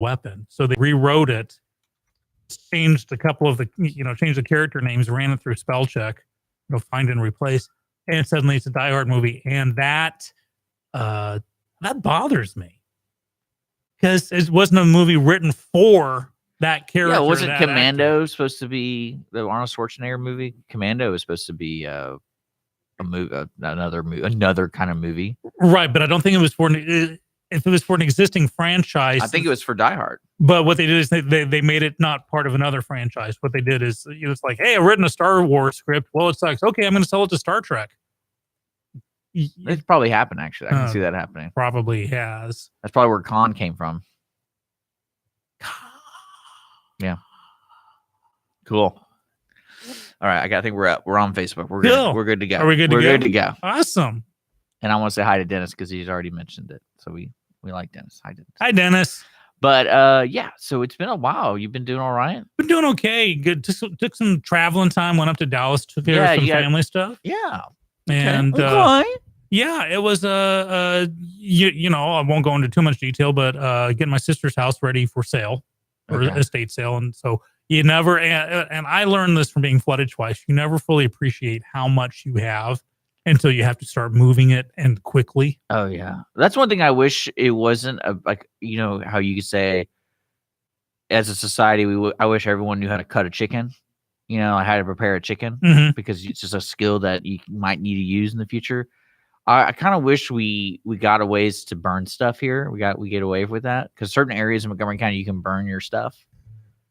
weapon. So they rewrote it, changed a couple of the, changed the character names, ran it through spell check, find and replace, and suddenly it's a Die Hard movie. And that bothers me because it wasn't a movie written for that character. Yeah, wasn't Commando supposed to be the Arnold Schwarzenegger movie? Commando was supposed to be a movie, another kind of movie, right? But I don't think it was for. If it was for an existing franchise, I think it was for Die Hard. But what they did is they made it not part of another franchise. What they did is it was like, hey, I've written a Star Wars script. Well, it sucks. Okay, I'm going to sell it to Star Trek. It's probably happened, actually. I can see that happening. Probably has. That's probably where Khan came from. Yeah. Cool. All right, I think we're on Facebook. We're good. We're good to go. Are we good to go? We're good to go. Awesome. And I want to say hi to Dennis because he's already mentioned it. So we like Dennis. Hi, Dennis. Hi, Dennis. But yeah, so it's been a while. You've been doing all right? Been doing okay. Good. Took some traveling time. Went up to Dallas. Took care of some family stuff. Yeah. And yeah, it was I won't go into too much detail, but getting my sister's house ready for sale or estate sale, and so you never. And I learned this from being flooded twice. You never fully appreciate how much you have until you have to start moving it and quickly. Oh yeah, that's one thing I wish it wasn't like how you could say, as a society, I wish everyone knew how to cut a chicken. How to prepare a chicken because it's just a skill that you might need to use in the future. I kind of wish we got a ways to burn stuff here. We get away with that because certain areas in Montgomery County you can burn your stuff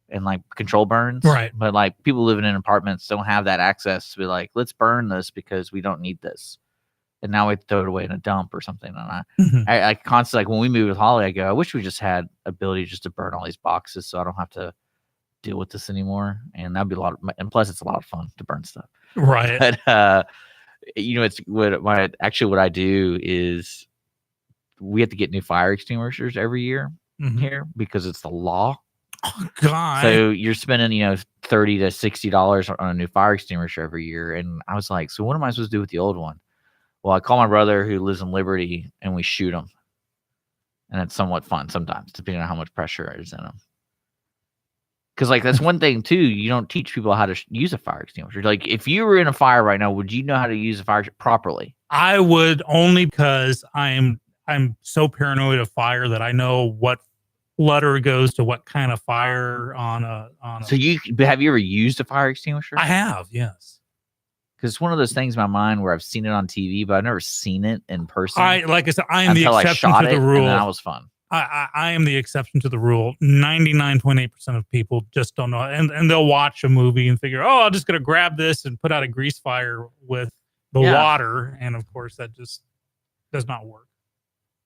and like control burns, right? But like people living in apartments don't have that access to be like, let's burn this because we don't need this, and now we throw it away in a dump or something. And I constantly, like when we moved with Holly, I go, I wish we just had ability just to burn all these boxes so I don't have to deal with this anymore, and that'd be a lot of, and plus it's a lot of fun to burn stuff, right? But it's what I do is we have to get new fire extinguishers every year here because it's the law. Oh God! So you're spending $30 to $60 on a new fire extinguisher every year, and I was like, so what am I supposed to do with the old one? Well, I call my brother who lives in Liberty, and we shoot them, and it's somewhat fun sometimes, depending on how much pressure is in them. Because like that's one thing too, you don't teach people how to use a fire extinguisher. Like if you were in a fire right now, would you know how to use a fire properly? I would, only because I'm so paranoid of fire that I know what letter goes to what kind of fire on a. So have you ever used a fire extinguisher? I have, yes. Because it's one of those things in my mind where I've seen it on TV, but I've never seen it in person. Like I said, I am the exception to the rule. And that was fun. I am the exception to the rule. 99.8% of people just don't know. And they'll watch a movie and figure, I'm just going to grab this and put out a grease fire with the water. And of course, that just does not work.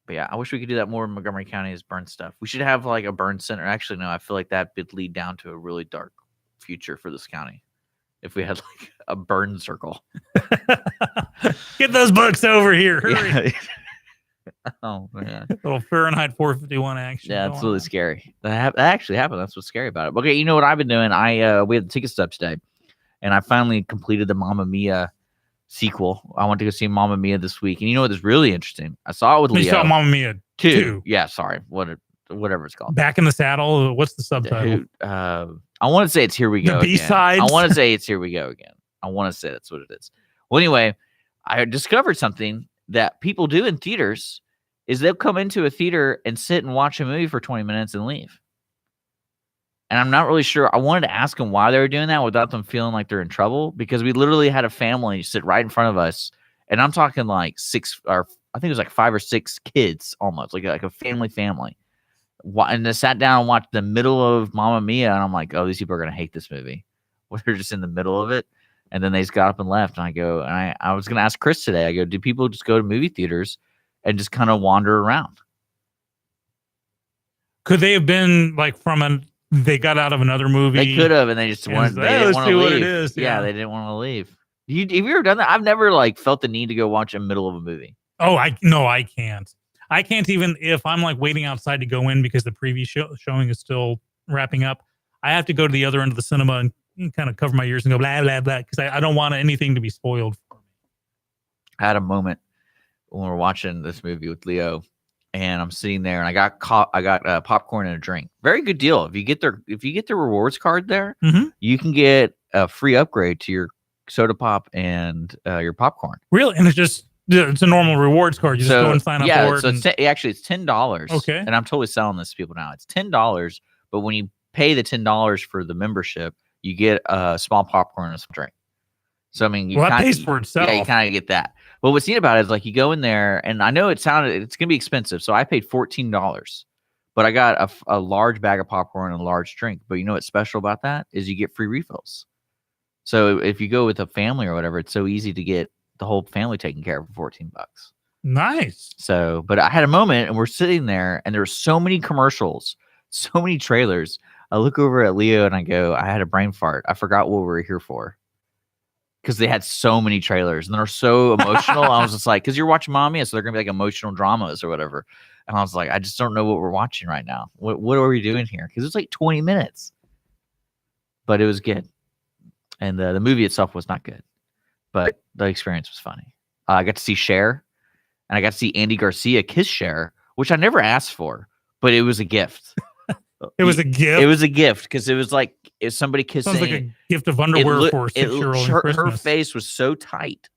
But yeah, I wish we could do that more in Montgomery County is burn stuff. We should have like a burn center. Actually, no, I feel like that would lead down to a really dark future for this county if we had like a burn circle. Get those books over here. Hurry. Yeah. Oh man, little Fahrenheit 451 action. Yeah, it's really scary. That actually happened. That's what's scary about it. Okay, you know what I've been doing? We had the ticket stub today, and I finally completed the Mamma Mia sequel. I went to go see Mamma Mia this week, and you know what is really interesting? I saw it with Leo. You saw Mamma Mia 2. Yeah, sorry, whatever it's called. Back in the Saddle. What's the subtitle? I want to say it's Here We Go. The B-sides. I want to say it's Here We Go again. I want to say that's what it is. Well, anyway, I discovered something that people do in theaters is they'll come into a theater and sit and watch a movie for 20 minutes and leave. And I'm not really sure. I wanted to ask them why they were doing that without them feeling like they're in trouble, because we literally had a family sit right in front of us. And I'm talking like 6, or I think it was like 5 or 6 kids almost, like a family. And they sat down and watched the middle of Mamma Mia. And I'm like, oh, these people are going to hate this movie. Well, they're just in the middle of it. And then they just got up and left. And I go, and I was going to ask Chris today, I go, do people just go to movie theaters and just kind of wander around? Could they have been like they got out of another movie? They could have, and they just wanted to leave. What it is. Yeah, they didn't want to leave. Have you ever done that? I've never like felt the need to go watch a middle of a movie. Oh, I can't. I can't even if I'm like waiting outside to go in because the preview showing is still wrapping up. I have to go to the other end of the cinema and kind of cover my ears and go blah blah blah because I don't want anything to be spoiled for me. I had a moment when we were watching this movie with Leo, and I'm sitting there, and I got popcorn and a drink. Very good deal. If you get the rewards card there, you can get a free upgrade to your soda pop and your popcorn. Really? And it's a normal rewards card. You just go and sign up for it. So it's $10. Okay. And I'm totally selling this to people now. It's $10, but when you pay the $10 for the membership, you get a small popcorn and some drink. So I mean, that pays for itself. Yeah, you kind of get that. But what's neat about it is like you go in there, and I know it's gonna be expensive, so I paid $14, but I got a large bag of popcorn and a large drink. But you know what's special about that is you get free refills. So if you go with a family or whatever, it's so easy to get the whole family taken care of for $14. Nice. So, but I had a moment, and we're sitting there, and there were so many commercials, so many trailers. I look over at Leo and I go, I had a brain fart. I forgot what we were here for. Because they had so many trailers and they're so emotional. I was just like, because you're watching Mommy, so they're gonna be like emotional dramas or whatever. And I was like, I just don't know what we're watching right now. What are we doing here? Because it's like 20 minutes, but it was good. And the movie itself was not good, but the experience was funny. I got to see Cher, and I got to see Andy Garcia kiss Cher, which I never asked for, but it was a gift. It was a gift. It was a gift because it was like if somebody kissing. Sounds like a gift of underwear for a 6-year-old. Her face was so tight.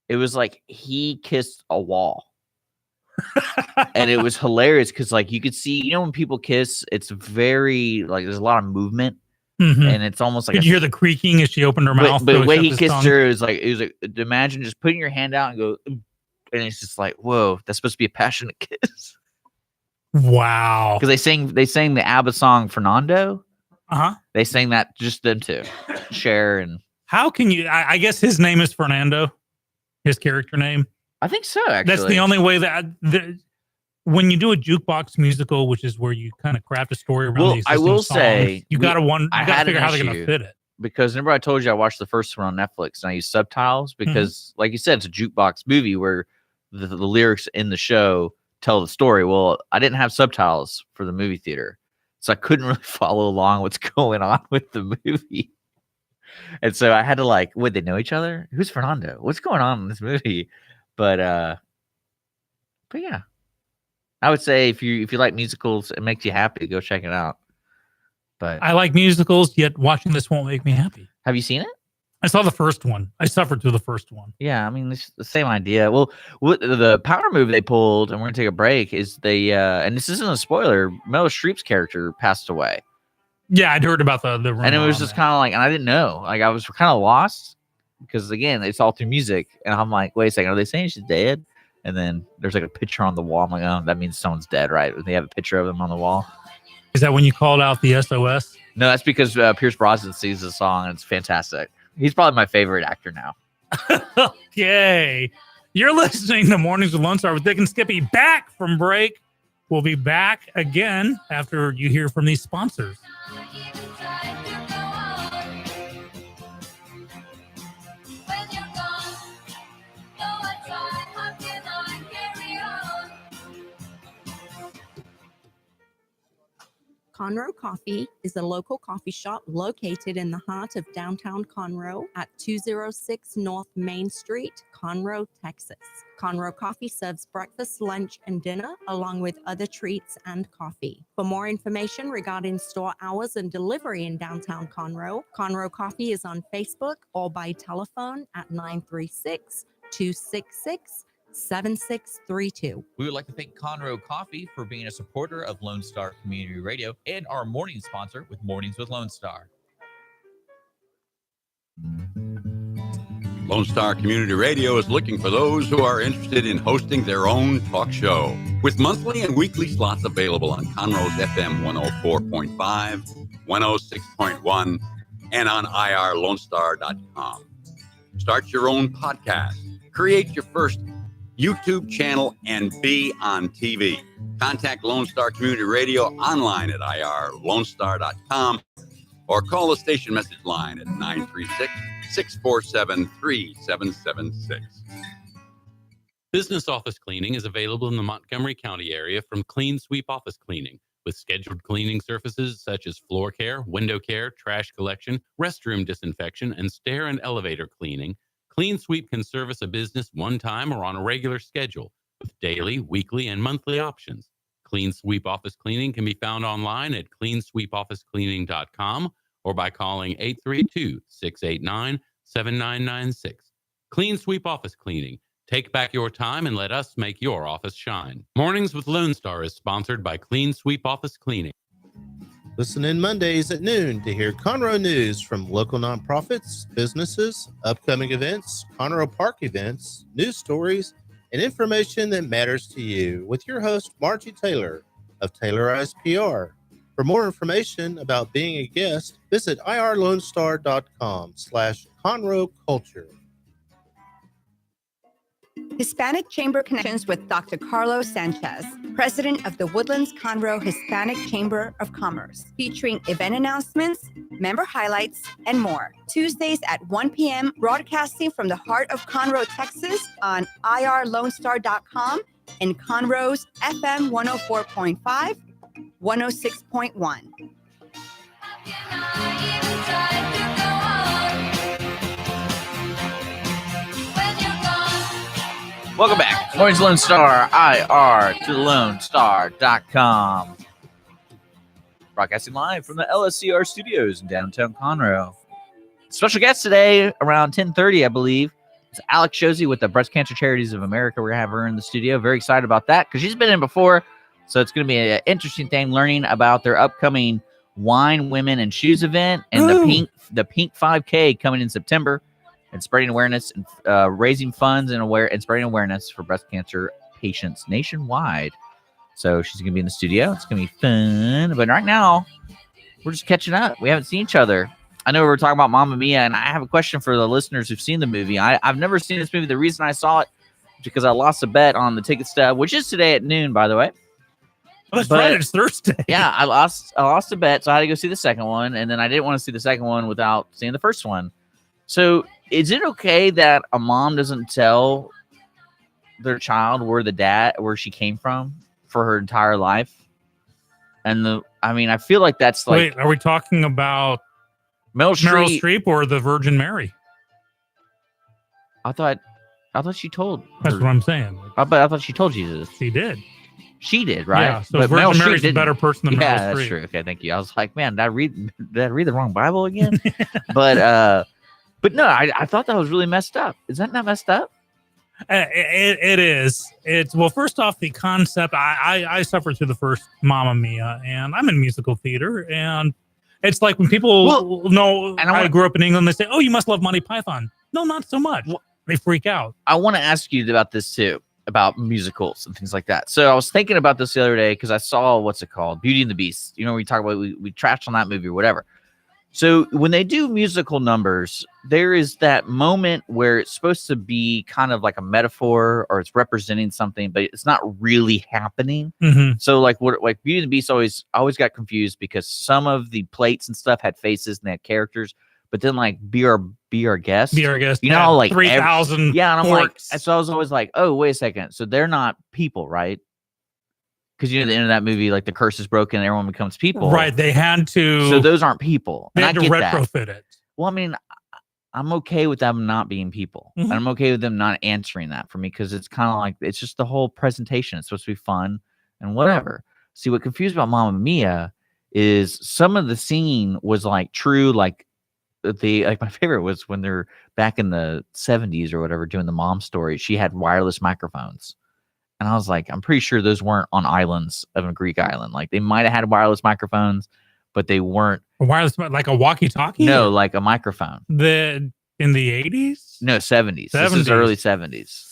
It was like he kissed a wall. And it was hilarious because like you could see, when people kiss, it's very like there's a lot of movement. And it's almost like you hear the creaking as she opened her mouth. But the way he kissed her is like it was like imagine just putting your hand out and go, and it's just like, whoa, that's supposed to be a passionate kiss. Wow. Because they sang the ABBA song Fernando. They sang that just them two. Cher and how can you I guess his name is Fernando. His character name. I think so, actually. That's the only way that when you do a jukebox musical, which is where you kind of craft a story around these songs, say you gotta figure how they're gonna fit it. Because remember I told you I watched the first one on Netflix and I used subtitles because like you said, it's a jukebox movie where the lyrics in the show tell the story. Well, I didn't have subtitles for the movie theater, so I couldn't really follow along what's going on with the movie. And so I had to like, would they know each other? Who's Fernando? What's going on in this movie? But yeah, I would say if you like musicals, it makes you happy, go check it out. But I like musicals, yet watching this won't make me happy. Have you seen it? I saw the first one. I suffered through the first one. Yeah, I mean, it's the same idea. Well, the power move they pulled, and we're going to take a break, is they, and this isn't a spoiler, Meryl Streep's character passed away. Yeah, I'd heard about the rumor. And it was just kind of like, and I didn't know. Like, I was kind of lost because, again, it's all through music. And I'm like, wait a second, are they saying she's dead? And then there's like a picture on the wall. I'm like, oh, that means someone's dead, right? They have a picture of them on the wall. Is that when you called out the SOS? No, that's because Pierce Brosnan sings the song, and it's fantastic. He's probably my favorite actor now. Okay. You're listening to Mornings with Lone Star with Dick and Skippy, back from break. We'll be back again after you hear from these sponsors. Conroe Coffee is a local coffee shop located in the heart of downtown Conroe at 206 North Main Street, Conroe, Texas. Conroe Coffee serves breakfast, lunch, and dinner, along with other treats and coffee. For more information regarding store hours and delivery in downtown Conroe, Conroe Coffee is on Facebook or by telephone at 936-266-7632. We would like to thank Conroe Coffee for being a supporter of Lone Star Community Radio and our morning sponsor with Mornings with Lone Star. Lone Star Community Radio is looking for those who are interested in hosting their own talk show. With monthly and weekly slots available on Conroe's FM 104.5, 106.1, and on irlonestar.com. Start your own podcast. Create your first YouTube channel and be on TV. Contact Lone Star Community Radio online at irlonestar.com or call the station message line at 936-647-3776. Business office cleaning is available in the Montgomery County area from Clean Sweep Office Cleaning, with scheduled cleaning services such as floor care, window care, trash collection, restroom disinfection, and stair and elevator cleaning. Clean Sweep can service a business one time or on a regular schedule. with daily, weekly, and monthly options. Clean Sweep Office Cleaning can be found online at cleansweepofficecleaning.com or by calling 832-689-7996. Clean Sweep Office Cleaning. Take back your time and let us make your office shine. Mornings with Lone Star is sponsored by Clean Sweep Office Cleaning. Listen in Mondays at noon to hear Conroe news from local nonprofits, businesses, upcoming events, Conroe Park events, news stories, and information that matters to you with your host, Margie Taylor of Taylorized PR. For more information about being a guest, visit irlonestar.com/Conroe Culture. Hispanic Chamber Connections with Dr. Carlos Sanchez, president of the Woodlands Conroe Hispanic Chamber of Commerce, featuring event announcements, member highlights, and more. Tuesdays at 1 p.m., broadcasting from the heart of Conroe, Texas on irlonestar.com and Conroe's FM 104.5, 106.1. Welcome back. Morning's Lone Star, IR to LoneStar.com. Broadcasting live from the LSCR studios in downtown Conroe. Special guest today around 10:30, I believe. It's Alix Josey with the Breast Cancer Charities of America. We're going to have her in the studio. Very excited about that because she's been in before. So it's going to be an interesting thing learning about their upcoming Wine, Women, and Shoes event and the Pink 5K coming in September. And spreading awareness and raising funds and spreading awareness for breast cancer patients nationwide. So she's going to be in the studio. It's going to be fun. But right now, we're just catching up. We haven't seen each other. I know we were talking about Mamma Mia, and I have a question for the listeners who've seen the movie. I've never seen this movie. The reason I saw it is because I lost a bet on the ticket stub, which is today at noon, by the way. Oh, that's right. It's Thursday. Yeah, I lost a bet, so I had to go see the second one, and then I didn't want to see the second one without seeing the first one. So is it okay that a mom doesn't tell their child where she came from for her entire life? And I feel like that's like. Wait, are we talking about Meryl Streep or the Virgin Mary? I thought she told. That's what I'm saying. I thought she told Jesus. She did. She did, right? Yeah. So Virgin Mary's a better person than Meryl Streep. Yeah, that's true. Okay, thank you. I was like, man, did I read the wrong Bible again? But no, I thought that was really messed up. Is that not messed up? It is. It's well. First off, the concept. I suffered through the first Mamma Mia, and I'm in musical theater, and it's like when people know I grew up in England, they say, "Oh, you must love Monty Python." No, not so much. They freak out. I want to ask you about this too, about musicals and things like that. So I was thinking about this the other day because I saw what's it called, Beauty and the Beast. You know, we talk about we trashed on that movie or whatever. So when they do musical numbers, there is that moment where it's supposed to be kind of like a metaphor or it's representing something, but it's not really happening. Mm-hmm. So like Beauty and the Beast always got confused because some of the plates and stuff had faces and they had characters, but then like be our guest, you know, like 3,000. Yeah, and I'm like, so I was always like, oh, wait a second, so they're not people, right? Because you know, at the end of that movie, like the curse is broken, and everyone becomes people. Right. They had to. So those aren't people. They had to retrofit it. Well, I mean, I'm okay with them not being people. Mm-hmm. I'm okay with them not answering that for me because it's kind of like it's just the whole presentation. It's supposed to be fun and whatever. See, what confused about Mamma Mia is some of the singing was like true, like my favorite was when they're back in the 70s or whatever doing the mom story. She had wireless microphones. And I was like, I'm pretty sure those weren't on islands of a Greek island. Like they might have had wireless microphones, but they weren't. A wireless, like a walkie-talkie? No, like a microphone. In the 80s? No, 70s. This is early 70s.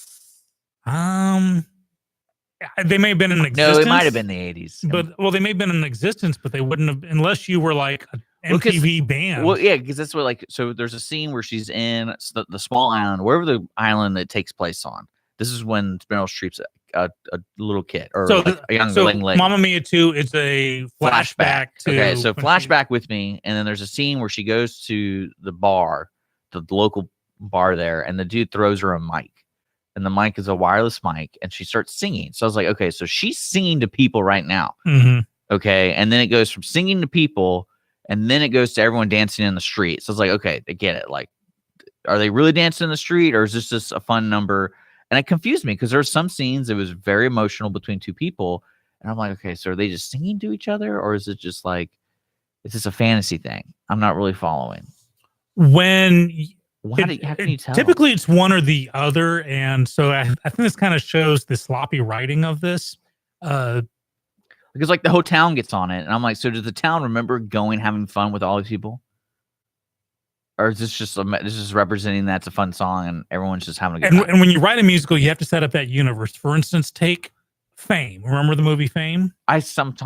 They may have been in existence. No, it might have been the 80s. But they may have been in existence, but they wouldn't have unless you were like an MTV band. Well, yeah, because that's what so there's a scene where she's in the small island, wherever the island that takes place on. This is when Meryl Streep's a little kid or like a young lady. Mamma Mia 2 is a flashback to. Okay, so flashback with me, and then there's a scene where she goes to the bar, the local bar there, and the dude throws her a mic, and the mic is a wireless mic, and she starts singing. So I was like, okay, so she's singing to people right now. Mm-hmm. Okay, and then it goes from singing to people, and then it goes to everyone dancing in the street. So I was like, okay, I get it. Like, are they really dancing in the street, or is this just a fun number? And it confused me because there were some scenes that was very emotional between two people. And I'm like, okay, so are they just singing to each other? Or is it just like, is this a fantasy thing? I'm not really following. When How can you tell? Typically, it's one or the other. And so I think this kind of shows the sloppy writing of this. Because like the whole town gets on it. And I'm like, so does the town remember going, having fun with all these people? Or is this just representing that's a fun song and everyone's just having a good time? And when you write a musical, you have to set up that universe. For instance, take Fame. Remember the movie Fame? I don't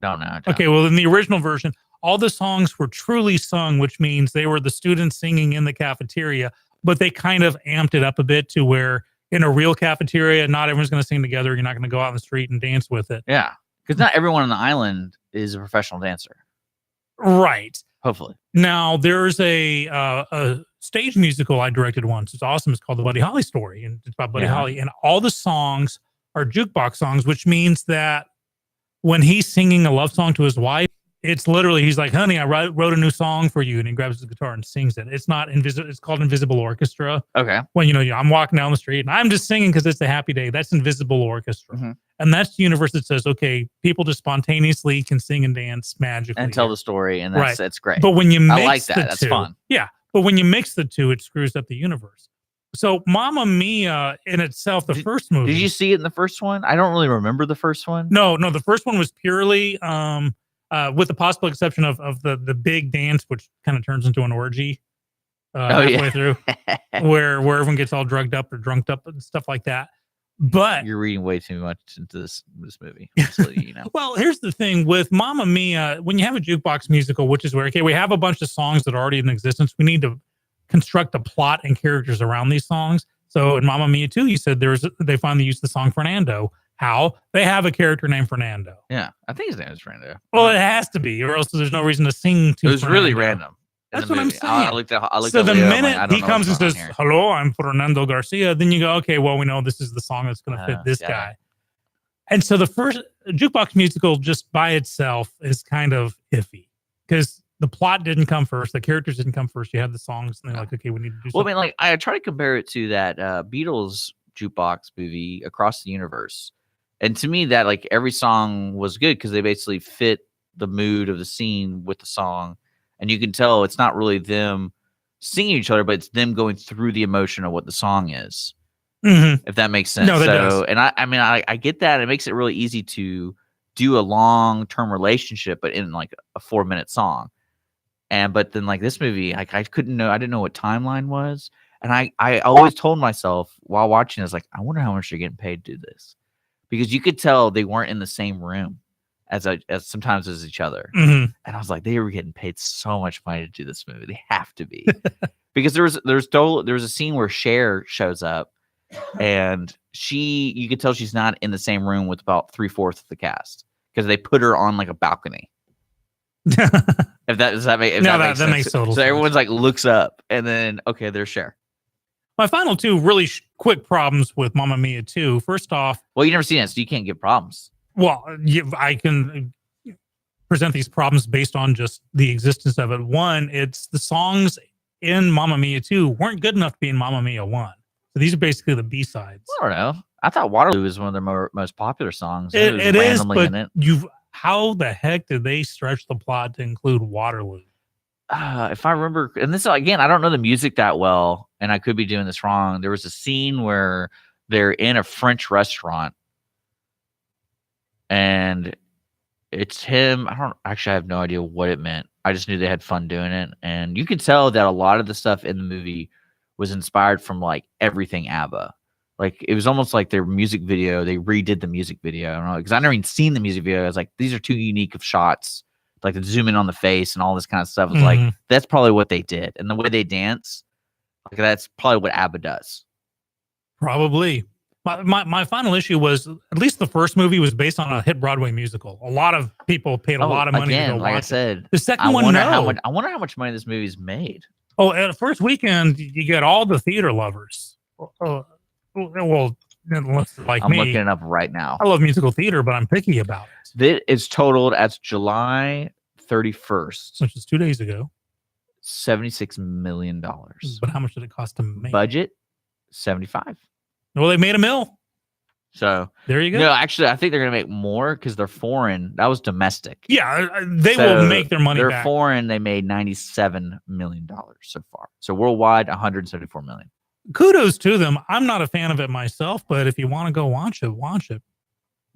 know. Okay, well, in the original version, all the songs were truly sung, which means they were the students singing in the cafeteria, but they kind of amped it up a bit to where in a real cafeteria, not everyone's going to sing together. You're not going to go out in the street and dance with it. Yeah, because not everyone on the island is a professional dancer. Right. Hopefully. Now, there's a stage musical I directed once. It's awesome. It's called The Buddy Holly Story, and it's about Buddy Holly. And all the songs are jukebox songs, which means that when he's singing a love song to his wife, it's literally, he's like, honey, I wrote a new song for you. And he grabs his guitar and sings it. It's not invisible. It's called Invisible Orchestra. Okay. When, I'm walking down the street and I'm just singing because it's a happy day. That's Invisible Orchestra. Mm-hmm. And that's the universe that says, okay, people just spontaneously can sing and dance magically. And tell the story. And that's great. But when you mix I like that. That's fun. Yeah. But when you mix the two, it screws up the universe. So Mamma Mia in itself, the first movie. Did you see it in the first one? I don't really remember the first one. No, the first one was purely with the possible exception of the big dance, which kind of turns into an orgy halfway through, where everyone gets all drugged up or drunked up and stuff like that. But you're reading way too much into this movie. Honestly, Well, here's the thing with Mamma Mia, when you have a jukebox musical, which is where, okay, we have a bunch of songs that are already in existence. We need to construct a plot and characters around these songs. So in Mamma Mia 2, you said they finally used the song Fernando. How? They have a character named Fernando. Yeah, I think his name is Fernando. Well, it has to be, or else there's no reason to sing to It was Fernando. Really random. That's what I'm saying. I looked so the Leo, minute like, he comes and says, hello, I'm Fernando Garcia, then you go, okay, well, we know this is the song that's going to fit this guy. And so the first jukebox musical just by itself is kind of iffy because the plot didn't come first. The characters didn't come first. You have the songs and they're like, okay, we need to do something. Well, I mean, like I try to compare it to that Beatles jukebox movie Across the Universe. And to me that like every song was good because they basically fit the mood of the scene with the song. And you can tell it's not really them singing each other, but it's them going through the emotion of what the song is. Mm-hmm. If that makes sense. No, that does. And I get that. It makes it really easy to do a long-term relationship, but in like a 4-minute song. But then like this movie, like I didn't know what timeline was. And I always told myself while watching this, like, I wonder how much they're getting paid to do this. Because you could tell they weren't in the same room as sometimes as each other. Mm-hmm. And I was like, they were getting paid so much money to do this movie. They have to be. Because there was a scene where Cher shows up and you could tell she's not in the same room with about 3/4 of the cast because they put her on like a balcony. If that makes sense. Makes total sense. So everyone's like looks up and then, okay, there's Cher. My final two really quick problems with Mamma Mia 2. First off, well, you never seen it, so you can't get problems. Well, I can present these problems based on just the existence of it. One, it's the songs in Mamma Mia 2 weren't good enough to be in Mamma Mia 1. So these are basically the B-sides. I don't know. I thought Waterloo was one of their most popular songs. It is, but how the heck did they stretch the plot to include Waterloo? If I remember, and this again, I don't know the music that well, and I could be doing this wrong. There was a scene where they're in a French restaurant, and it's him. I have no idea what it meant. I just knew they had fun doing it, and you could tell that a lot of the stuff in the movie was inspired from like everything ABBA. Like it was almost like their music video. They redid the music video. I don't know because I never even seen the music video. I was like, these are too unique of shots. Like the zoom in on the face and all this kind of stuff. It's like that's probably what they did, and the way they dance, like that's probably what ABBA does. Probably. My final issue was at least the first movie was based on a hit Broadway musical. A lot of people paid a lot of money to go watch. Like I said, the second one, I wonder how much money this movie's made. Oh, at the first weekend, you get all the theater lovers. Well, unless like I'm me, looking it up right now. I love musical theater, but I'm picky about it. That is totaled as July 31st, which is 2 days ago. $76 million. But how much did it cost to make? Budget, 75. Well, they made a mill. So there you go. No, actually, I think they're going to make more because they're foreign. That was domestic. Yeah, they will make their money they're back. Foreign. They made $97 million so far. So worldwide, $174 million. Kudos to them. I'm not a fan of it myself, but if you want to go watch it, watch it.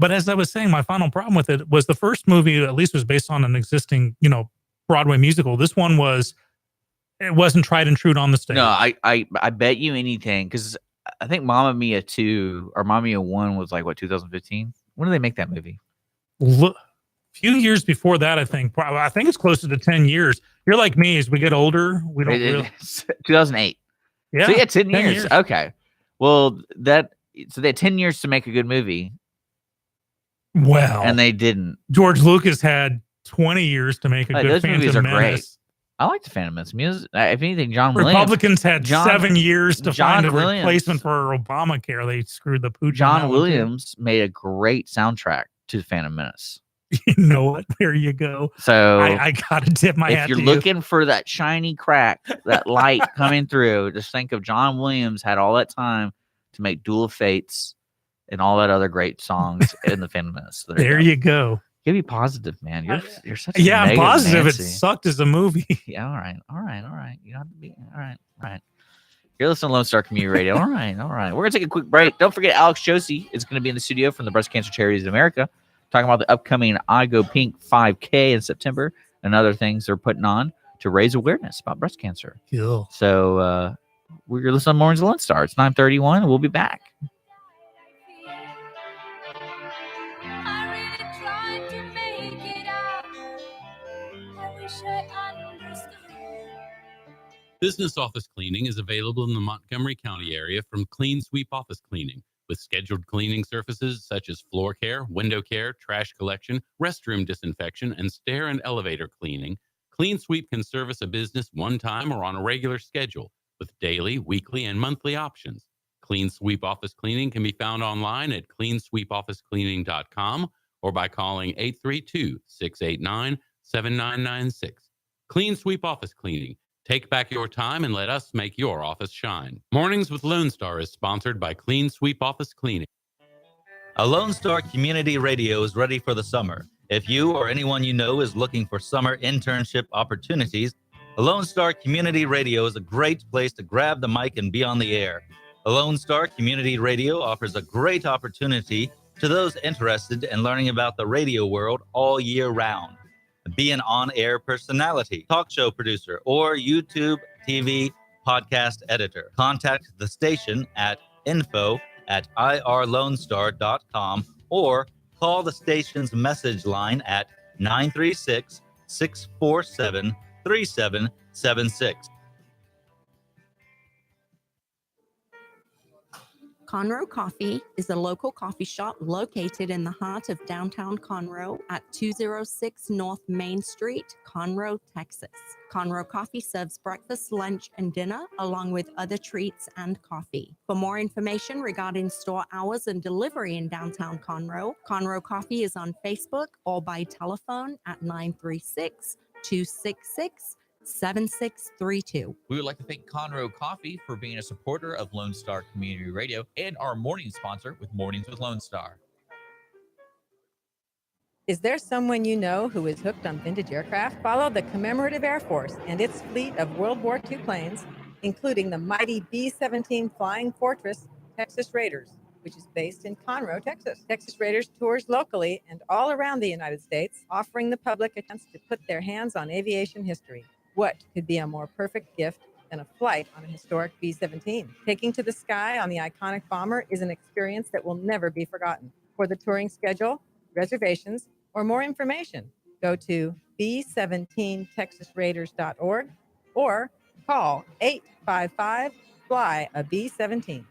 But as I was saying, my final problem with it was the first movie at least was based on an existing, Broadway musical. This one it wasn't tried and true on the stage. No, I bet you anything because I think Mamma Mia 2 or Mamma Mia 1 was like, 2015? When did they make that movie? Few years before that, I think. I think it's closer to 10 years. You're like me. As we get older, we don't really... 2008. Yeah. So yeah, 10 years. Okay. Well, so they had 10 years to make a good movie. Well. And they didn't. George Lucas had 20 years to make a good those Phantom movies are Menace. Great. I like the Phantom Menace. If anything, John Williams. Republicans had 7 years to find a replacement for Obamacare. They screwed the pooch. John Williams made a great soundtrack to Phantom Menace. You know what? There you go. So I gotta tip my hat to you. If you're looking for that shiny crack, that light coming through, just think of John Williams had all that time to make Duel of Fates and all that other great songs in the Phantom Menace. So there you go. Give you positive, man. You're such a I'm positive. Nancy. It sucked as a movie. Yeah, all right. You don't have to be all right. You're listening to Lone Star Community Radio. All right. We're gonna take a quick break. Don't forget, Alix Josey is gonna be in the studio from the Breast Cancer Charities of America, talking about the upcoming I Go Pink 5K in September and other things they're putting on to raise awareness about breast cancer. Cool. So we're listening to Mornings of Lone Star. It's 9:31, and we'll be back. Business office cleaning is available in the Montgomery County area from Clean Sweep Office Cleaning, with scheduled cleaning services such as floor care, window care, trash collection, restroom disinfection, and stair and elevator cleaning. Clean Sweep can service a business one time or on a regular schedule, with daily, weekly, and monthly options. Clean Sweep Office Cleaning can be found online at cleansweepofficecleaning.com or by calling 832-689-7996. Clean Sweep Office Cleaning. Take back your time and let us make your office shine. Mornings with Lone Star is sponsored by Clean Sweep Office Cleaning. A Lone Star Community Radio is ready for the summer. If you or anyone you know is looking for summer internship opportunities, a Lone Star Community Radio is a great place to grab the mic and be on the air. A Lone Star Community Radio offers a great opportunity to those interested in learning about the radio world all year round. Be an on-air personality, talk show producer, or YouTube, TV, podcast editor. Contact the station at info@irlonestar.com or call the station's message line at 936-647-3776. Conroe Coffee is a local coffee shop located in the heart of downtown Conroe at 206 North Main Street, Conroe, Texas. Conroe Coffee serves breakfast, lunch, and dinner, along with other treats and coffee. For more information regarding store hours and delivery in downtown Conroe, Conroe Coffee is on Facebook or by telephone at 936-266-7632. We would like to thank Conroe Coffee for being a supporter of Lone Star Community Radio and our morning sponsor with Mornings with Lone Star. Is there someone you know who is hooked on vintage aircraft? Follow the Commemorative Air Force and its fleet of World War II planes, including the mighty B-17 Flying Fortress Texas Raiders, which is based in Conroe, Texas. Texas Raiders tours locally and all around the United States, offering the public a chance to put their hands on aviation history. What could be a more perfect gift than a flight on a historic B-17? Taking to the sky on the iconic bomber is an experience that will never be forgotten. For the touring schedule, reservations, or more information, go to b17texasraiders.org or call 855-FLY-A-B-17.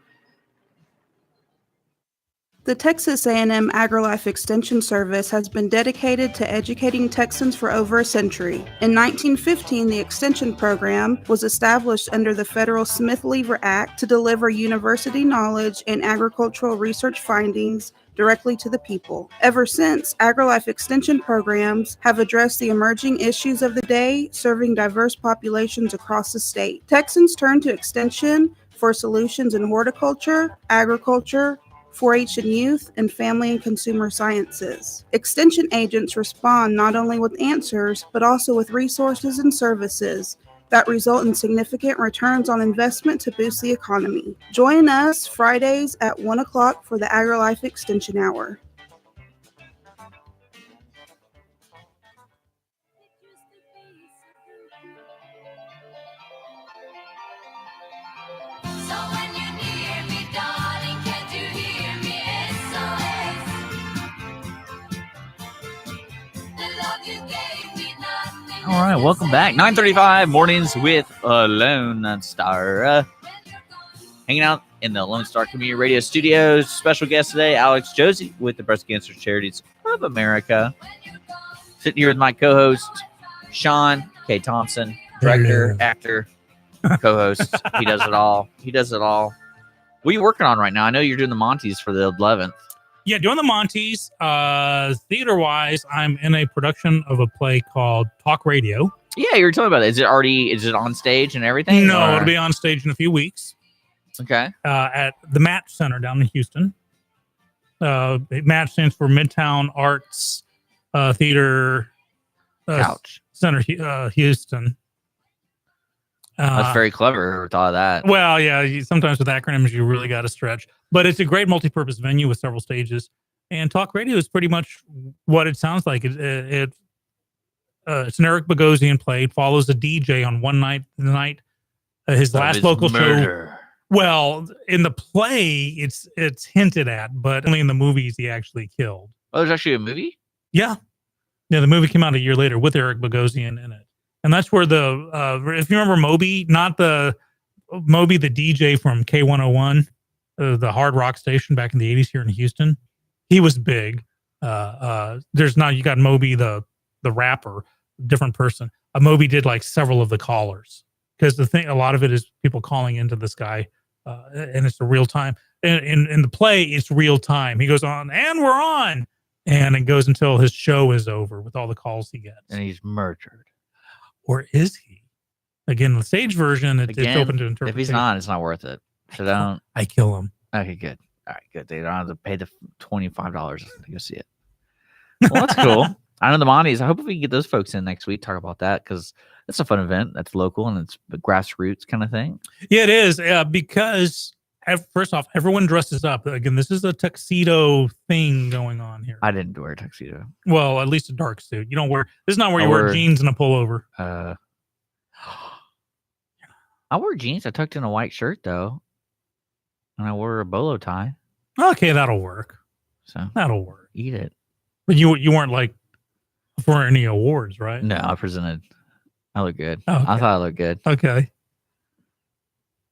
The Texas A&M AgriLife Extension Service has been dedicated to educating Texans for over a century. In 1915, the Extension Program was established under the federal Smith-Lever Act to deliver university knowledge and agricultural research findings directly to the people. Ever since, AgriLife Extension programs have addressed the emerging issues of the day, serving diverse populations across the state. Texans turn to Extension for solutions in horticulture, agriculture, 4-H and youth, and family and consumer sciences. Extension agents respond not only with answers, but also with resources and services that result in significant returns on investment to boost the economy. Join us Fridays at 1 o'clock for the AgriLife Extension Hour. All right, welcome back. 9:35 mornings with Lone Star. Hanging out in the Lone Star Community Radio Studios. Special guest today, Alix Josey with the Breast Cancer Charities of America. Sitting here with my co-host, Sean K. Thompson, director, actor, co-host. He does it all. What are you working on right now? I know you're doing the Monties for the 11th. Yeah, doing the Monties. Theater-wise, I'm in a production of a play called Talk Radio. Yeah, you were telling me about it. Is it on stage and everything? No, or? it'll be on stage in a few weeks. Okay. At the Match Center down in Houston. Match stands for Midtown Arts Theater Couch Center, Houston. That's very clever. Who thought of that? Well, yeah. Sometimes with acronyms, you really got to stretch. But it's a great multi-purpose venue with several stages. And talk radio is pretty much what it sounds like. It's an Eric Bogosian play. It follows a DJ on one night. His last local show. Well, in the play, it's hinted at, but only in the movies he actually killed. Oh, there's actually a movie? Yeah. Yeah, the movie came out a year later with Eric Bogosian in it. And that's where if you remember Moby, not the Moby, the DJ from K101, the hard rock station back in the 80s here in Houston, he was big. You got Moby, the rapper, different person. Moby did like several of the callers because a lot of it is people calling into this guy, and it's a real time. In the play, it's real time. He goes on, and we're on, and it goes until his show is over with all the calls he gets. And he's murdered. Or is he? Again, the stage version, it's open to interpretation. If he's not, it's not worth it. So don't. I kill him. Okay, good. All right, good. They don't have to pay the $25 to go see it. Well, that's cool. I know the Monties. I hope we can get those folks in next week, talk about that, because that's a fun event. That's local and it's a grassroots kind of thing. Yeah, it is. Because first off, everyone dresses up. Again, this is a tuxedo thing going on here. I didn't wear a tuxedo. Well, at least a dark suit. You don't wear. This is not where you wear jeans and a pullover. I wore jeans. I tucked in a white shirt though, and I wore a bolo tie. Okay, that'll work. So that'll work. Eat it. But you weren't like for any awards, right? No, I presented. I look good. Oh, okay. I thought I looked good. Okay.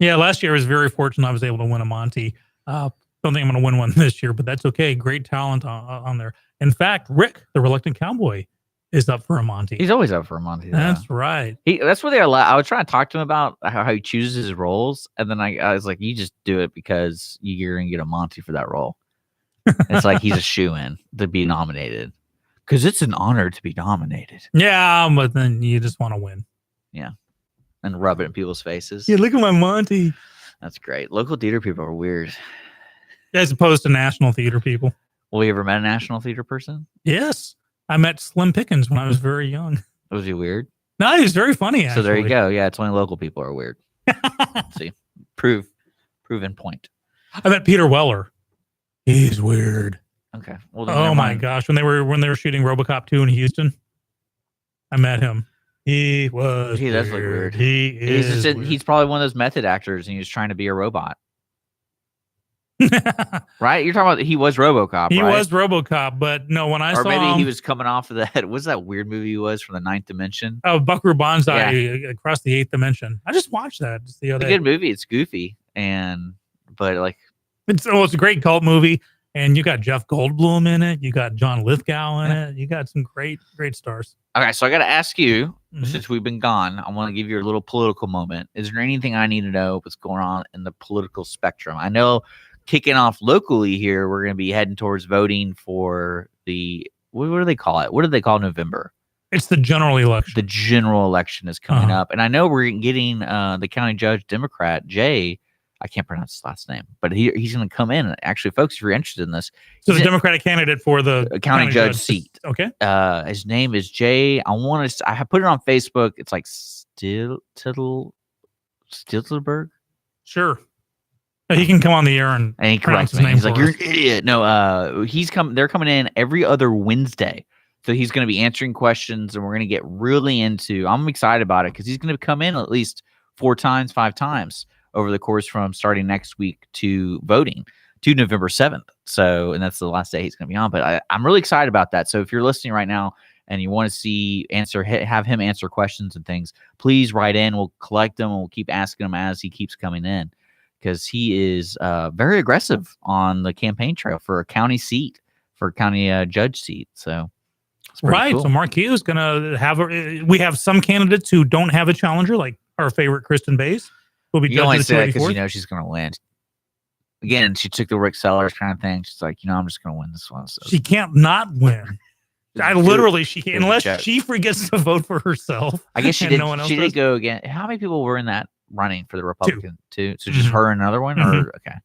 Yeah, last year I was very fortunate. I was able to win a Monty. Don't think I'm going to win one this year, but that's okay. Great talent on there. In fact, Rick, the Reluctant Cowboy, is up for a Monty. He's always up for a Monty. That's right. That's what they are. I was trying to talk to him about how he chooses his roles, and then I was like, "You just do it because you're going to get a Monty for that role." It's like he's a shoo-in to be nominated because it's an honor to be nominated. Yeah, but then you just want to win. Yeah. And rub it in people's faces. Yeah, look at my Monty. That's great. Local theater people are weird. As opposed to national theater people. Well, you ever met a national theater person? Yes. I met Slim Pickens when I was very young. Was he weird? No, he was very funny, actually. So there you go. Yeah, it's only local people are weird. See? Proven point. I met Peter Weller. He's weird. Okay. Well, oh my gosh. When they were shooting RoboCop 2 in Houston, I met him. He does look weird. He's probably one of those method actors and he was trying to be a robot. Right? You're talking about he was RoboCop, He right? was RoboCop, but no, when I saw him... Or maybe he was coming off of that. What's that weird movie he was from the Ninth Dimension? Oh, Buckaroo Banzai Across the Eighth Dimension. I just watched that just the other day. It's a good movie. It's goofy. But like... It's a great cult movie. And you got Jeff Goldblum in it. You got John Lithgow in it. You got some great stars. Okay, so I got to ask you, since we've been gone, I want to give you a little political moment. Is there anything I need to know what's going on in the political spectrum? I know kicking off locally here, we're going to be heading towards voting for the, what do they call it? What do they call November? It's the general election. The general election is coming up. And I know we're getting the county judge Democrat, Jay. I can't pronounce his last name, but he's going to come in. Actually, folks, if you're interested in this, So the Democratic candidate for the county judge seat. Okay. His name is Jay. I have put it on Facebook. It's like Stilberg. Sure. He can come on the air and he corrects me. He's like, "You're an idiot." No, they're coming in every other Wednesday. So he's going to be answering questions, and we're going to get really into. I'm excited about it because he's going to come in at least 5 times over the course from starting next week to voting to November 7th. So, and that's the last day he's going to be on. But I'm really excited about that. So if you're listening right now and you want to have him answer questions and things, please write in. We'll collect them and we'll keep asking him as he keeps coming in, because he is very aggressive on the campaign trail for a county seat, for a county judge seat. So. Right. Cool. So Marquio is going to have we have some candidates who don't have a challenger, like our favorite Kristen Bays. Will be you only say that because you know she's going to win. Again, she took the Rick Sellers kind of thing. She's like, I'm just going to win this one. So. She can't not win. She can't, unless she forgets to vote for herself. I guess she did. No one else she does. did go again. How many people were in that running for the Republican? Two. So just her and another one, or okay,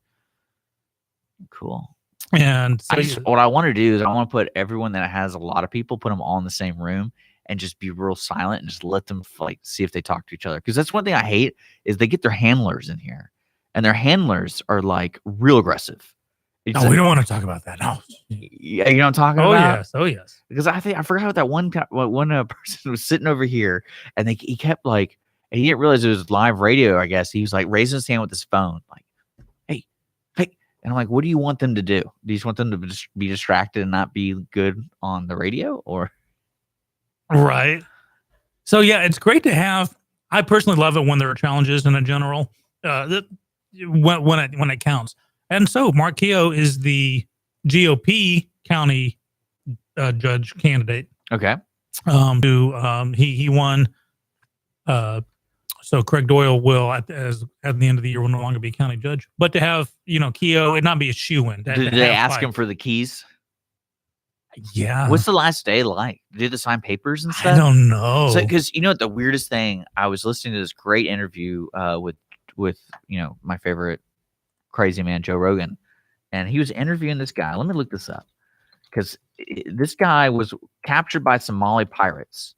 cool. And so what I want to do is I want to put everyone that has a lot of people, put them all in the same room and just be real silent and just let them see if they talk to each other. Because that's one thing I hate is they get their handlers in here, and their handlers are like real aggressive. No, we don't want to talk about that. No. Yeah, you know what I'm talking about? Oh yes. Because I forgot what that one person was sitting over here, and he kept and he didn't realize it was live radio. I guess he was like raising his hand with his phone, like, hey. And I'm like, what do you want them to do? Do you just want them to just be distracted and not be good on the radio, or? Right. So yeah, it's great to have. I personally love it when there are challenges in a general, when it counts. And so Mark Keogh is the GOP county judge candidate. Okay. He won. So Craig Doyle will at the end of the year will no longer be county judge. But to have Keogh, it not be a shoo-in. Did they ask him for the keys? Yeah. What's the last day like? Did they sign papers and stuff? I don't know. So, because the weirdest thing, I was listening to this great interview with my favorite crazy man, Joe Rogan, and he was interviewing this guy. Let me look this up, because this guy was captured by Somali pirates,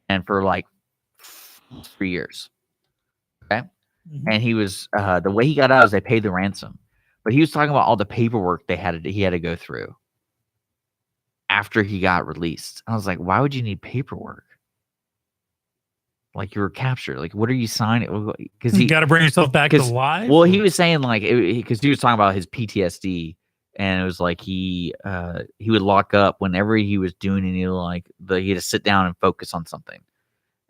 and for 3 years. Okay. Mm-hmm. And he was the way he got out is they paid the ransom, but he was talking about all the paperwork he had to go through after he got released. I was like, why would you need paperwork? Like, you were captured. Like, what are you signing? Because you got to bring yourself back to life. Well, he was saying because he was talking about his PTSD, and it was like he would lock up whenever he was doing any he had to sit down and focus on something,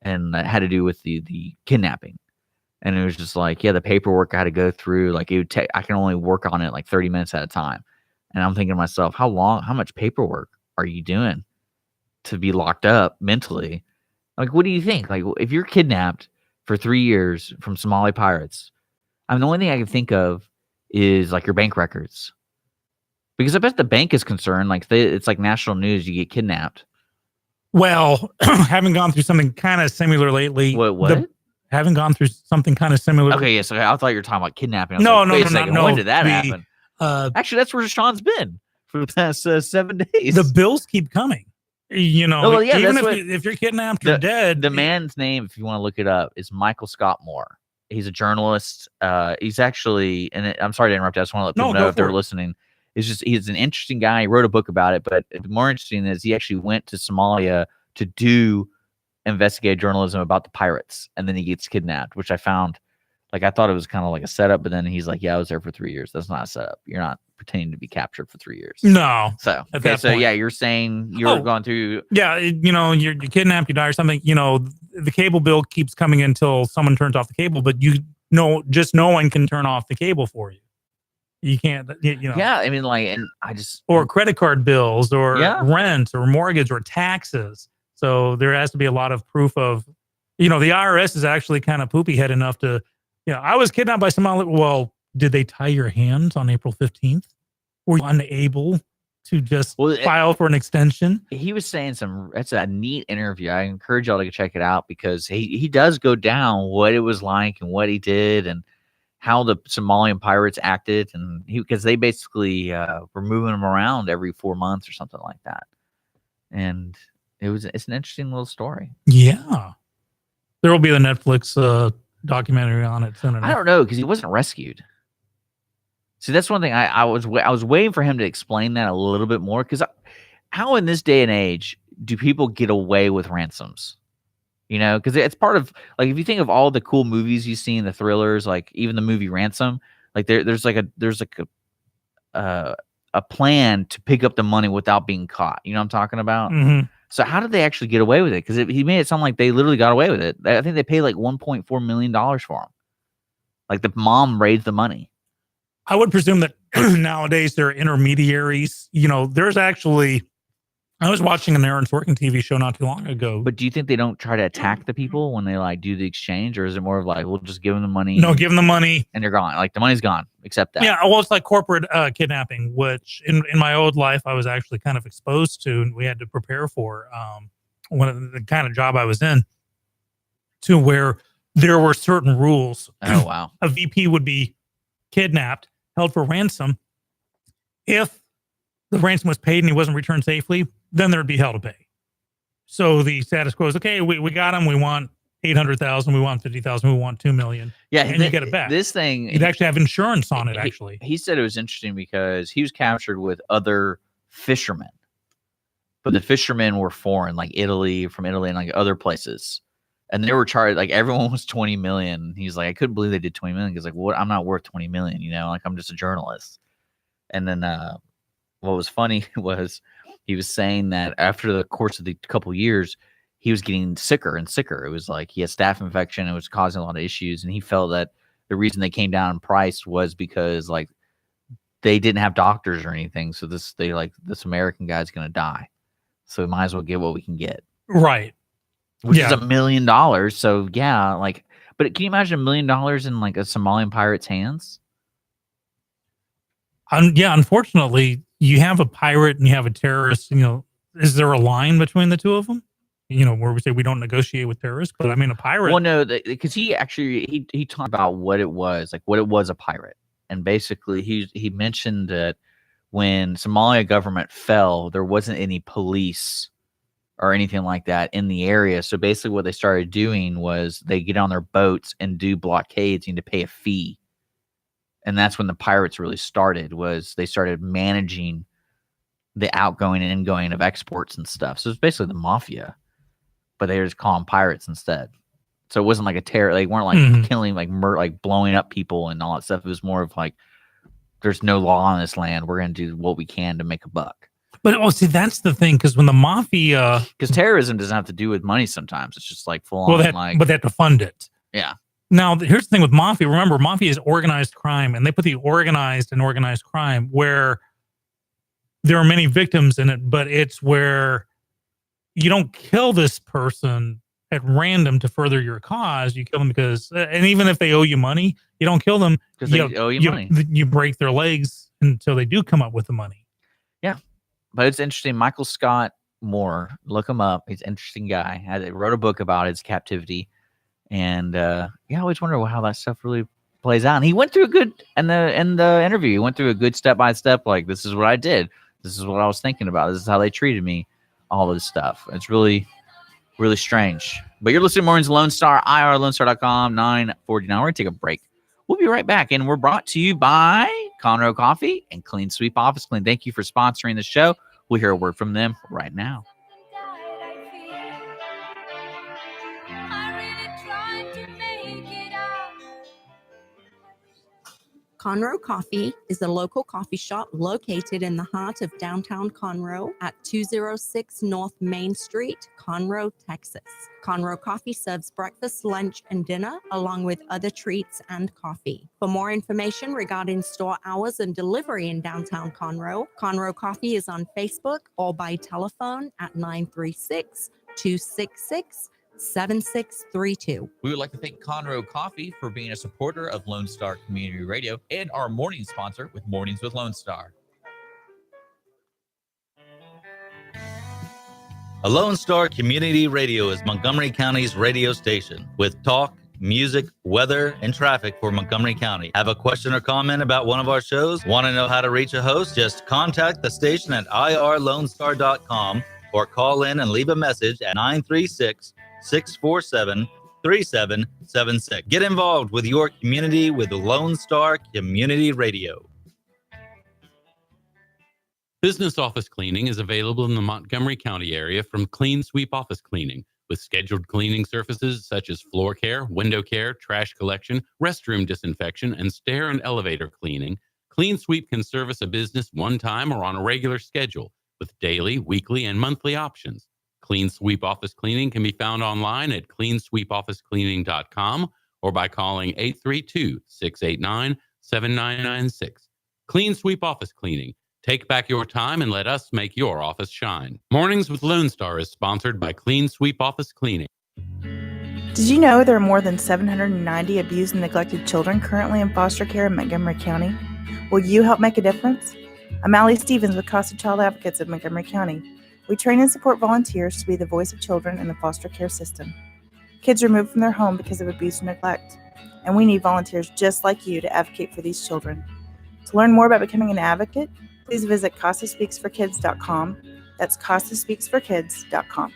and that had to do with the kidnapping. And it was just the paperwork I had to go through. It would take. I can only work on it 30 minutes at a time. And I'm thinking to myself, how much paperwork are you doing to be locked up mentally? What do you think? If you're kidnapped for 3 years from Somali pirates, the only thing I can think of is your bank records, because I bet the bank is concerned. It's national news. You get kidnapped. Well, having gone through something kind of similar lately. What? Having gone through something kind of similar. Okay, yes. I thought you were talking about kidnapping. No. When did that happen? Actually, that's where Sean's been for the past 7 days. The bills keep coming. Even if you're kidnapped or dead. The man's name, if you want to look it up, is Michael Scott Moore. He's a journalist. He's actually, and I'm sorry to interrupt. I just want to let people know if they're listening. He's an interesting guy. He wrote a book about it, but more interesting is he actually went to Somalia to do investigative journalism about the pirates, and then he gets kidnapped, which I found, I thought it was kind of like a setup, but then he's like, yeah, I was there for 3 years. That's not a setup. You're not pretending to be captured for 3 years. No. So, yeah, you're saying you're going through. Yeah, you're kidnapped, you die or something. The cable bill keeps coming until someone turns off the cable, but just no one can turn off the cable for you. You can't, Yeah, and I just. Or credit card bills, or rent, or mortgage, or taxes. So there has to be a lot of proof of, the IRS is actually kind of poopy head enough to, I was kidnapped by Somali. Well, did they tie your hands on April 15th? Were you unable to just file for an extension? He was saying that's a neat interview. I encourage y'all to check it out, because he does go down what it was like and what he did. And how the Somalian pirates acted, and because they basically were moving them around every 4 months or something like that. And it's an interesting little story. Yeah. There will be the Netflix documentary on it soon enough. I don't know, because he wasn't rescued. See, that's one thing I was waiting for him to explain that a little bit more, because how in this day and age do people get away with ransoms? You know, because it's part of, like, if you think of all the cool movies you've seen, the thrillers, like even the movie Ransom, like there's a plan to pick up the money without being caught. You know what I'm talking about? Mm-hmm. So how did they actually get away with it? Because he made it sound like they literally got away with it. I think they paid like $1.4 million for him. Like the mom raised the money. I would presume that nowadays there are intermediaries. You know, there's actually, I was watching an Aaron Sorkin TV show not too long ago. But do you think they don't try to attack the people when they like do the exchange, or is it more of like, we'll just give them the money? No, give them the money and they're gone. Like the money's gone, except that. Yeah, well, it's like corporate kidnapping, which in my old life I was actually kind of exposed to, and we had to prepare for one of the kind of job I was in, to where there were certain rules. Oh wow! A VP would be kidnapped, held for ransom. If the ransom was paid and he wasn't returned safely, then there'd be hell to pay. So the status quo is, okay, we got him. We want 800,000. We want 50,000. We want 2 million. Yeah, and you get it back. This thing, you'd actually have insurance on it. Actually, he said it was interesting because he was captured with other fishermen, but the fishermen were foreign, like from Italy and like other places, and they were charged. Like everyone was 20 million. He's like, I couldn't believe they did 20 million. He's like, what? I'm not worth 20 million. You know, like I'm just a journalist. And then what was funny was he was saying that after the course of the couple years, he was getting sicker and sicker. It was like he had staph infection. It was causing a lot of issues. And he felt that the reason they came down in price was because like they didn't have doctors or anything. So this American guy's going to die. So we might as well get what we can get. Right. Which is $1 million. So yeah, like, but can you imagine $1 million in like a Somalian pirate's hands? Yeah, unfortunately, you have a pirate and you have a terrorist. You know, is there a line between the two of them? You know, where we say we don't negotiate with terrorists, but I mean, a pirate. Well, no, because he actually he talked about what it was, like what it was, a pirate, and basically he mentioned that when Somalia government fell, there wasn't any police or anything like that in the area. So basically, what they started doing was they get on their boats and do blockades and to pay a fee. And that's when the pirates really started, was they started managing the outgoing and ingoing of exports and stuff. So it's basically the mafia, but they were just calling pirates instead. So it wasn't like a terror. They weren't like killing, like blowing up people and all that stuff. It was more of like, there's no law on this land. We're going to do what we can to make a buck. But see, that's the thing, because when the mafia, because terrorism doesn't have to do with money. Sometimes it's just like full on. But they have to fund it. Yeah. Now, here's the thing with mafia. Remember, mafia is organized crime, and they put the organized and organized crime where there are many victims in it, but it's where you don't kill this person at random to further your cause. You kill them because, and even if they owe you money, you don't kill them because they owe you money. You break their legs until they do come up with the money. Yeah, but it's interesting. Michael Scott Moore, look him up. He's an interesting guy. He wrote a book about his captivity. And I always wonder how that stuff really plays out. And he went through a good in the interview. He went through a good step by step. Like, this is what I did. This is what I was thinking about. This is how they treated me. All this stuff. It's really, really strange. But you're listening to Mornings Lone Star, irlonestar.com, 9:49. We're gonna take a break. We'll be right back, and we're brought to you by Conroe Coffee and Clean Sweep Office Clean. Thank you for sponsoring the show. We'll hear a word from them right now. Conroe Coffee is a local coffee shop located in the heart of downtown Conroe at 206 North Main Street, Conroe, Texas. Conroe Coffee serves breakfast, lunch, and dinner, along with other treats and coffee. For more information regarding store hours and delivery in downtown Conroe, Conroe Coffee is on Facebook or by telephone at 936-266-7632. We would like to thank Conroe Coffee for being a supporter of Lone Star Community Radio and our morning sponsor with Mornings with Lone Star. A Lone Star Community Radio is Montgomery County's radio station with talk, music, weather, and traffic for Montgomery County. Have a question or comment about one of our shows? Want to know how to reach a host? Just contact the station at irlonestar.com or call in and leave a message at 936-647-3776. Get involved with your community with Lone Star Community Radio. Business office cleaning is available in the Montgomery County area from Clean Sweep Office Cleaning, with scheduled cleaning services such as floor care, window care, trash collection, restroom disinfection, and stair and elevator cleaning. Clean Sweep can service a business one time or on a regular schedule, with daily, weekly, and monthly options. Clean Sweep Office Cleaning can be found online at cleansweepofficecleaning.com or by calling 832-689-7996. Clean Sweep Office Cleaning. Take back your time and let us make your office shine. Mornings with Lone Star is sponsored by Clean Sweep Office Cleaning. Did you know there are more than 790 abused and neglected children currently in foster care in Montgomery County? Will you help make a difference? I'm Allie Stevens with Casa Child Advocates of Montgomery County. We train and support volunteers to be the voice of children in the foster care system. Kids are removed from their home because of abuse and neglect, and we need volunteers just like you to advocate for these children. To learn more about becoming an advocate, please visit CasaSpeaksForKids.com. That's CasaSpeaksForKids.com.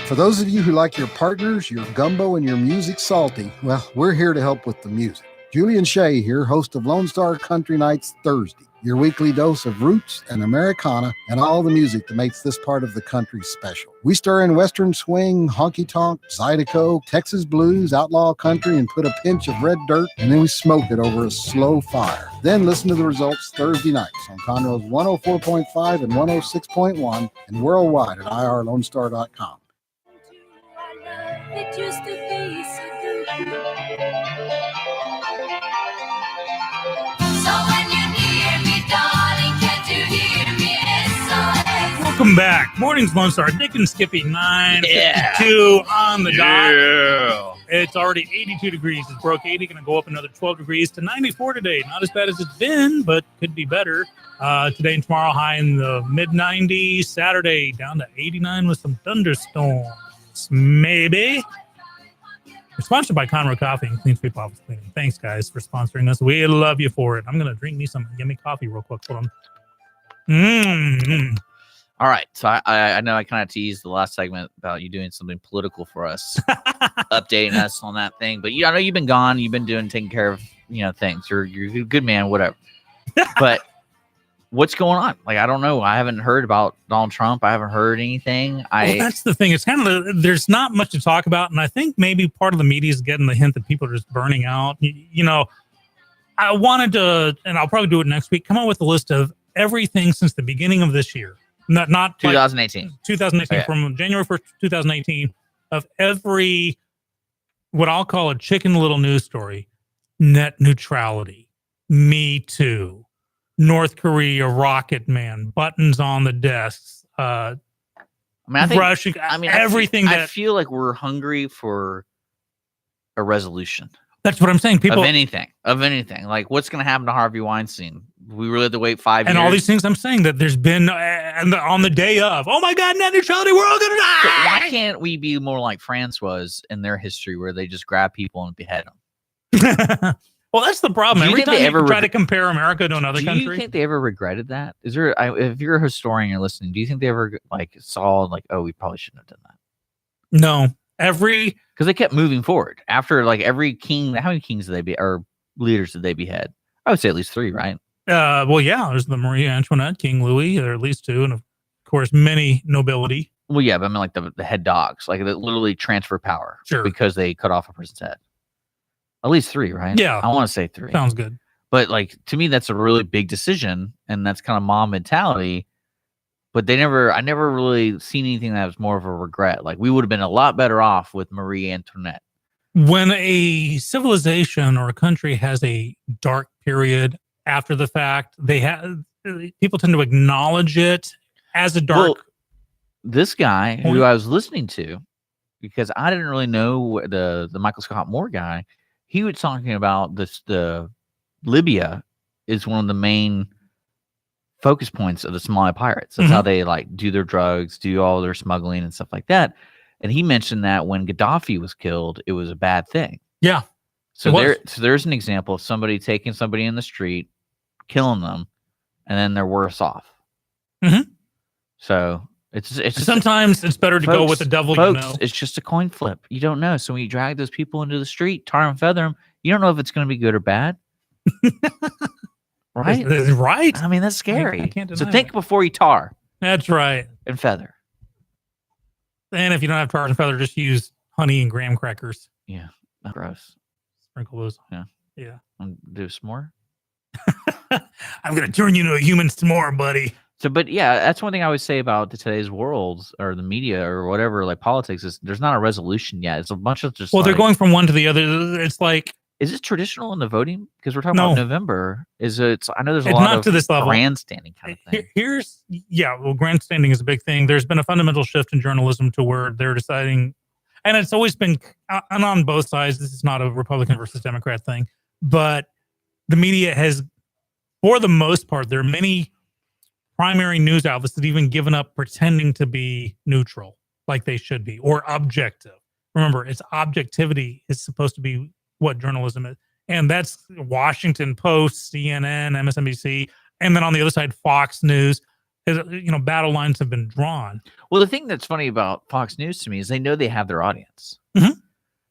For those of you who like your partners, your gumbo, and your music salty, well, we're here to help with the music. Julian Shea here, host of Lone Star Country Nights Thursday, your weekly dose of roots and Americana and all the music that makes this part of the country special. We stir in Western swing, honky-tonk, Zydeco, Texas blues, outlaw country, and put a pinch of red dirt, and then we smoke it over a slow fire. Then listen to the results Thursday nights on Conroe's 104.5 and 106.1 and worldwide at irlonestar.com. It used to be so good. So when you're near me, darling, can't you hear me? SOS. Welcome back. Mornings, Lone Star. Nick and Skippy, 9:52 on the dot. It's already 82 degrees. It's broke 80, going to go up another 12 degrees to 94 today. Not as bad as it's been, but could be better. Today and tomorrow, high in the mid-90s. Saturday, down to 89 with some thunderstorms. Maybe. We're sponsored by Conroe Coffee and Clean Sweep Office Cleaning. Thanks, guys, for sponsoring us. We love you for it. I'm going to drink me some yummy coffee real quick. Hold on. All right. So I know I kind of teased the last segment about you doing something political for us, updating us on that thing. But I know you've been gone. You've been taking care of things. You're a good man, whatever. But what's going on? Like, I don't know. I haven't heard about Donald Trump. I haven't heard anything. Well, that's the thing. It's kind of there's not much to talk about. And I think maybe part of the media is getting the hint that people are just burning out. I wanted to, and I'll probably do it next week, come up with a list of everything since the beginning of this year. Not 2018. 2018, okay. From January 1st, 2018, of every, what I'll call a chicken little news story, net neutrality, Me Too, North Korea, Rocket Man, buttons on the desks, I think Russia, everything. I feel like we're hungry for a resolution. That's what I'm saying. People of anything. Like, what's going to happen to Harvey Weinstein? We really have to wait 5 years. And all these things I'm saying that there's been, and on the day of, oh my God, net neutrality, we're all going to die. So why can't we be more like France was in their history, where they just grab people and behead them? Well, that's the problem. Every time you try to compare America to another country. Do you think they ever regretted that? Is there? If you're a historian, you're listening. Do you think they ever saw oh, we probably shouldn't have done that? No. Because they kept moving forward after every king. How many kings did they be, or leaders did they behead? I would say at least 3, right? Well, yeah. There's the Marie Antoinette, King Louis, or at least 2, and of course many nobility. Well, yeah, but I mean the head dogs, that literally transfer power, sure, because they cut off a person's head. At least 3, right? Yeah, I want to say 3. Sounds good. But to me, that's a really big decision, and that's kind of mom mentality. But I never really seen anything that was more of a regret. We would have been a lot better off with Marie Antoinette. When a civilization or a country has a dark period after the fact, people tend to acknowledge it as a dark. Well, this guy who I was listening to, because I didn't really know the Michael Scott Moore guy, he was talking about the Libya is one of the main focus points of the Somali pirates. That's how they do their drugs, do all their smuggling and stuff like that. And he mentioned that when Gaddafi was killed, it was a bad thing. Yeah. So there's an example of somebody taking somebody in the street, killing them, and then they're worse off. Mhm. So it's just, sometimes it's better to go with the devil. Folks, it's just a coin flip. You don't know. So when you drag those people into the street, tar and feather them, you don't know if it's going to be good or bad. Right? Right. I mean, that's scary. I can't So deny think it. before you tar That's right. and feather. And if you don't have tar and feather, just use honey and graham crackers. Yeah. Gross. Sprinkle those. Yeah. Yeah. Do some more. I'm going to turn you into a human s'more, buddy. So, but yeah, that's one thing I always say about today's world or the media or whatever, like politics, is there's not a resolution yet. It's a bunch of just. Well, they're like, going from one to the other. It's like, is this traditional in the voting? Because we're talking No. about November. Is it? I know there's a It's lot not of to this level. grandstanding kind of thing. Well, grandstanding is a big thing. There's been a fundamental shift in journalism to where they're deciding, and it's always been, and on both sides, this is not a Republican versus Democrat thing, but the media has, for the most part, there are many primary news outlets that even given up pretending to be neutral like they should be, or objective. Remember, it's objectivity is supposed to be what journalism is. And that's Washington Post, CNN, MSNBC, and then on the other side, Fox News. Battle lines have been drawn. Well, the thing that's funny about Fox News to me is they know they have their audience. Mhm.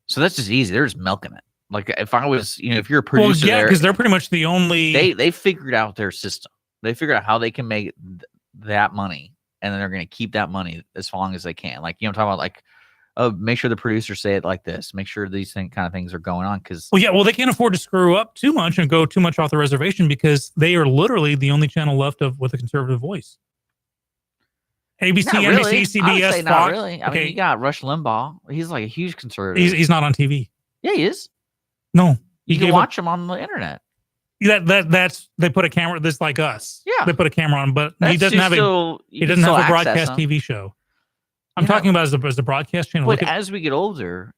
So that's just easy. They're just milking it. Like if I was, if you're a producer, Well, yeah, because they're pretty much the only. They figured out their system. They figured out how they can make that money, and then they're going to keep that money as long as they can. Like I'm talking about, like, oh, make sure the producers say it like this. Make sure these kind of things are going on because. Well, they can't afford to screw up too much and go too much off the reservation because they are literally the only channel left with a conservative voice. ABC, Not NBC, really. I would CBS, say Fox. not really. I Okay, mean, you got Rush Limbaugh. He's like a huge conservative. he's not on TV. Yeah, he is. No, You can watch him on the internet. That's they put a camera. This like us. Yeah. They put a camera on, but he That's doesn't have you a can still access broadcast him. TV show. I'm talking about as a broadcast channel. But Look at- as we get older,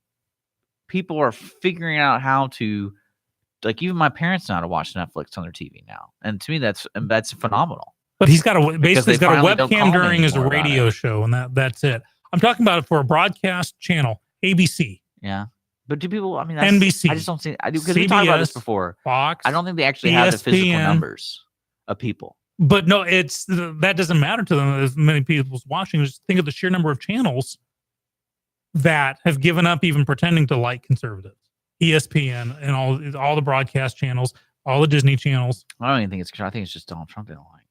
people are figuring out how to, like, even my parents know how to watch Netflix on their TV now, and to me that's phenomenal. But he's got Because they he's got a finally don't call webcam me during his anymore about radio it. show, and that's it. I'm talking about it for a broadcast channel, ABC, Yeah, but do people? I mean, that's, NBC, I just don't see. I do because we talked about this CBS, before. Fox. I don't think they actually have the physical ESPN. numbers of people. But no, that doesn't matter to them as many people's watching. Just think of the sheer number of channels that have given up even pretending to like conservatives. ESPN and all the broadcast channels, all the Disney channels. I don't even think it's. I think it's just Donald Trump they don't like.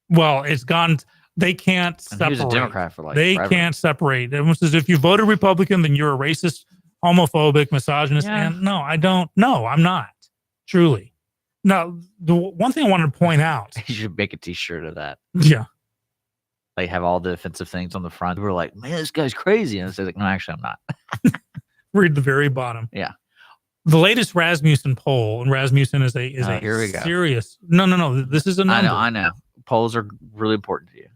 Well, it's gone. They can't And separate. he was a Democrat for like they forever. can't separate. Everyone says if you voted Republican, then you're a racist, homophobic, misogynist. Yeah. And no, I don't. No, I'm not. Truly. Now, the one thing I wanted to point out. You should make a T-shirt of that. Yeah. Like have all the offensive things on the front. We're like, man, this guy's crazy, and it's like, no, actually, I'm not. Read the very bottom. Yeah. The latest Rasmussen poll, and Rasmussen is a Here we go. serious. No. This is a number. I know. Polls are really important to you.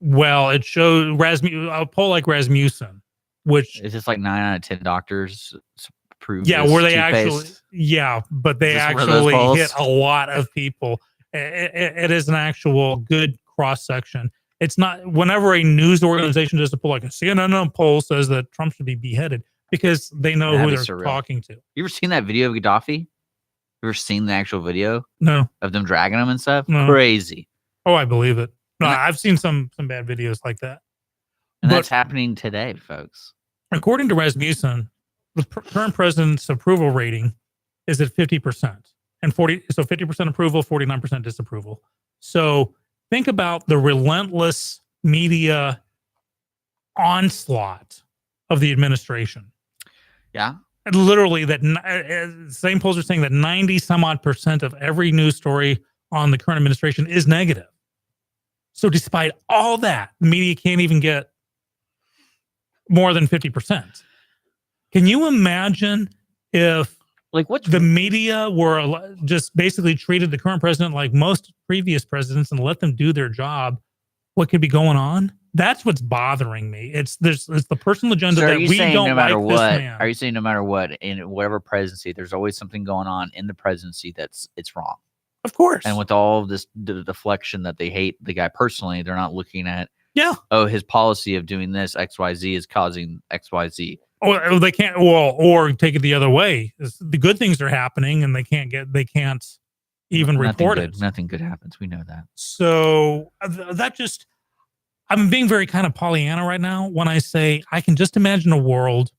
Well, it shows a poll like Rasmussen, which Is this like 9 out of 10 doctors prove? yeah, this where they toothpaste? but they Is this one of those actually polls? hit a lot of people. It is an actual good cross section. It's not whenever a news organization does a poll like a CNN poll says that Trump should be beheaded because they know That'd who be they're surreal. talking to. You ever seen that video of Gaddafi? You ever seen the actual video No. of them dragging him and stuff? No. Crazy. Oh, I believe it. No, And that- I've seen some bad videos like that. And But- that's happening today, folks. According to Rasmussen, the current president's approval rating is at 50% and 50% approval, 49% disapproval. So think about the relentless media onslaught of the administration. Yeah. And literally, same polls are saying that 90 some odd percent of every news story on the current administration is negative. So despite all that, the media can't even get more than 50%. Can you imagine if the media were just basically treated the current president like most previous presidents and let them do their job? What could be going on? That's what's bothering me. It's the personal agenda So are that you we saying don't no matter like this what? man. Are you saying no matter what in whatever presidency, there's always something going on in the presidency it's wrong? Of course. And with all of this deflection that they hate the guy personally, they're not looking at Yeah. Oh, his policy of doing this XYZ is causing XYZ. Or they can't, or take it the other way. The good things are happening, and they can't even report it. Nothing good happens. We know that. So that just, I'm being very kind of Pollyanna right now when I say I can just imagine a world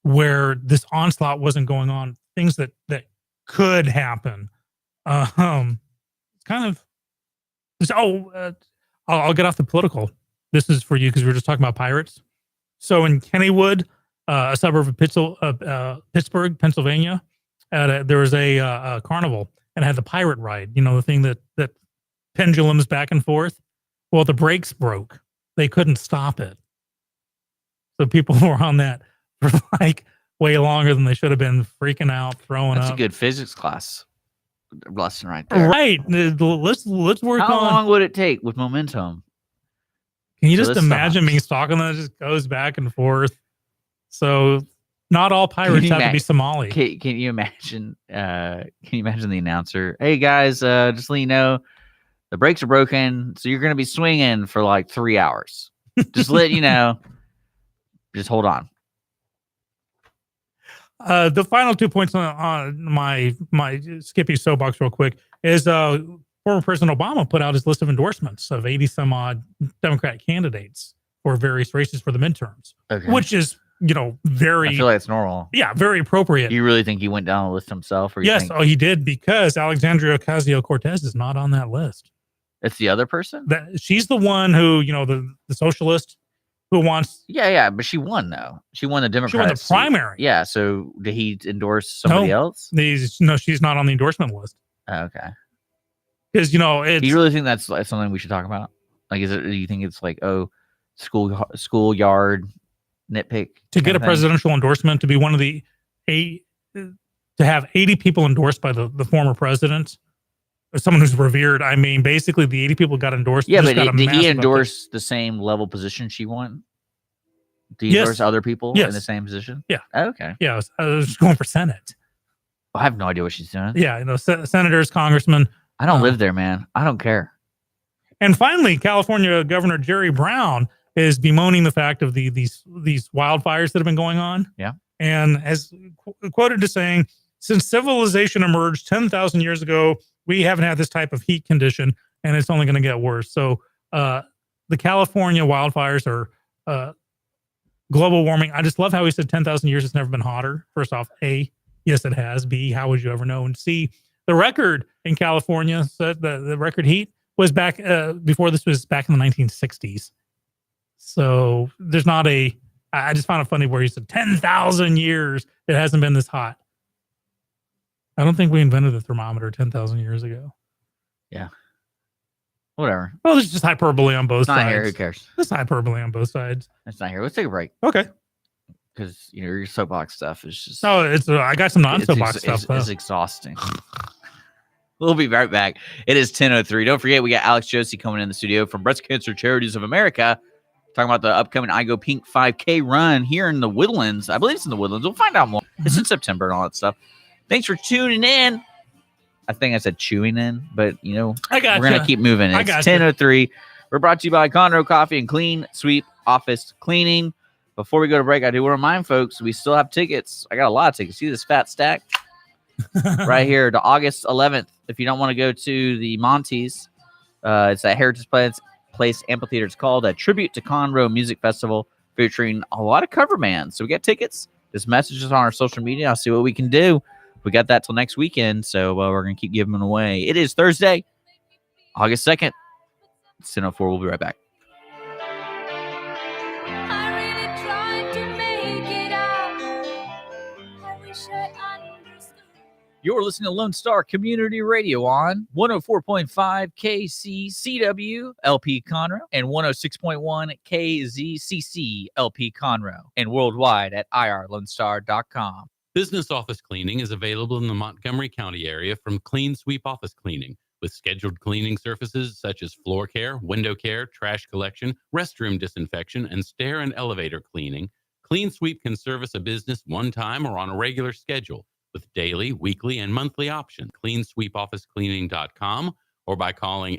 where this onslaught wasn't going on. Things that could happen. It's kind of. I'll get off the political. This is for you because we were just talking about pirates. So in Kennywood, a suburb of Pittsburgh, Pennsylvania, there was a carnival and it had the pirate ride. You know, the thing that pendulums back and forth. Well, the brakes broke. They couldn't stop it. So people were on that for like way longer than they should have been, freaking out, throwing up. That's a good physics class lesson right there. Right. Let's work on. How long would it take with momentum? Can you just imagine me stalking that? It just goes back and forth. So not all pirates have to be Somali. Can you imagine? Can you imagine the announcer? Hey guys, just to let you know, the brakes are broken, so you're going to be swinging for like 3 hours. Just let you know. Just hold on. The final 2 points on my Skippy soapbox real quick is former President Obama put out his list of endorsements of 80 some odd Democratic candidates for various races for the midterms, which is, very. I feel like it's normal. Yeah, very appropriate. Do you really think he went down the list himself? Or yes, he did, because Alexandria Ocasio-Cortez is not on that list. It's the other person? She's the one who, the socialist who wants. Yeah, but she won, though. She won the Democrat. She won the primary. Yeah, so did he endorse somebody else? No, she's not on the endorsement list. Okay. Because, do you really think that's like something we should talk about? Like, do you think it's like, schoolyard nitpick? To get a presidential endorsement, to be one of the to have 80 people endorsed by the former president, or someone who's revered. I mean, basically, the 80 people got endorsed. Yeah, but did he endorse the same level position she won? Do you endorse other people in the same position? Yeah. Okay. Yeah, I was just going for Senate. I have no idea what she's doing. Yeah, senators, congressmen. I don't live there, man. I don't care. And finally, California Governor Jerry Brown is bemoaning the fact of these wildfires that have been going on. Yeah. And has quoted as saying, since civilization emerged 10,000 years ago, we haven't had this type of heat condition, and it's only going to get worse. So the California wildfires are global warming. I just love how he said 10,000 years it's never been hotter. First off, A, yes, it has. B, how would you ever know? And C, the record in California, so the record heat was back before this was back in the 1960s. So there's not I just found it funny where he said 10,000 years it hasn't been this hot. I don't think we invented the thermometer 10,000 years ago. Yeah. Whatever. Well, there's just hyperbole on both it's not sides. Here. Who cares? There's hyperbole on both sides. It's not here. Let's take a break. Okay. Because your soapbox stuff is just. No, it's. I got some non-soapbox stuff. It's exhausting. We'll be right back. It is 10:03. Don't forget, we got Alix Josey coming in the studio from Breast Cancer Charities of America, talking about the upcoming I Go Pink 5K run here in the Woodlands. I believe it's in the Woodlands. We'll find out more. It's in September and all that stuff. Thanks for tuning in. I think I said chewing in, but I got we're gonna keep moving. It's 10:03. We're brought to you by Conroe Coffee and Clean Sweep Office Cleaning. Before we go to break, I do want to remind folks we still have tickets. I got a lot of tickets. See this fat stack right here to August 11th. If you don't want to go to the Montes, it's at Heritage Place Amphitheater. It's called a Tribute to Conroe Music Festival, featuring a lot of cover bands. So we got tickets. Just message us on our social media. I'll see what we can do. We got that till next weekend, so we're going to keep giving them away. It is Thursday, August 2nd. It's 10:04. We'll be right back. You're listening to Lone Star Community Radio on 104.5 KCCW LP Conroe and 106.1 KZCC LP Conroe and worldwide at irlonestar.com. Business office cleaning is available in the Montgomery County area from Clean Sweep Office Cleaning, with scheduled cleaning services such as floor care, window care, trash collection, restroom disinfection, and stair and elevator cleaning. Clean Sweep can service a business one time or on a regular schedule, with daily, weekly, and monthly options. CleanSweepOfficeCleaning.com or by calling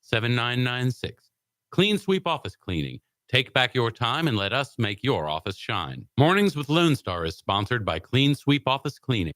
7996. Clean Sweep Office Cleaning. Take back your time and let us make your office shine. Mornings with Lone Star is sponsored by Clean Sweep Office Cleaning.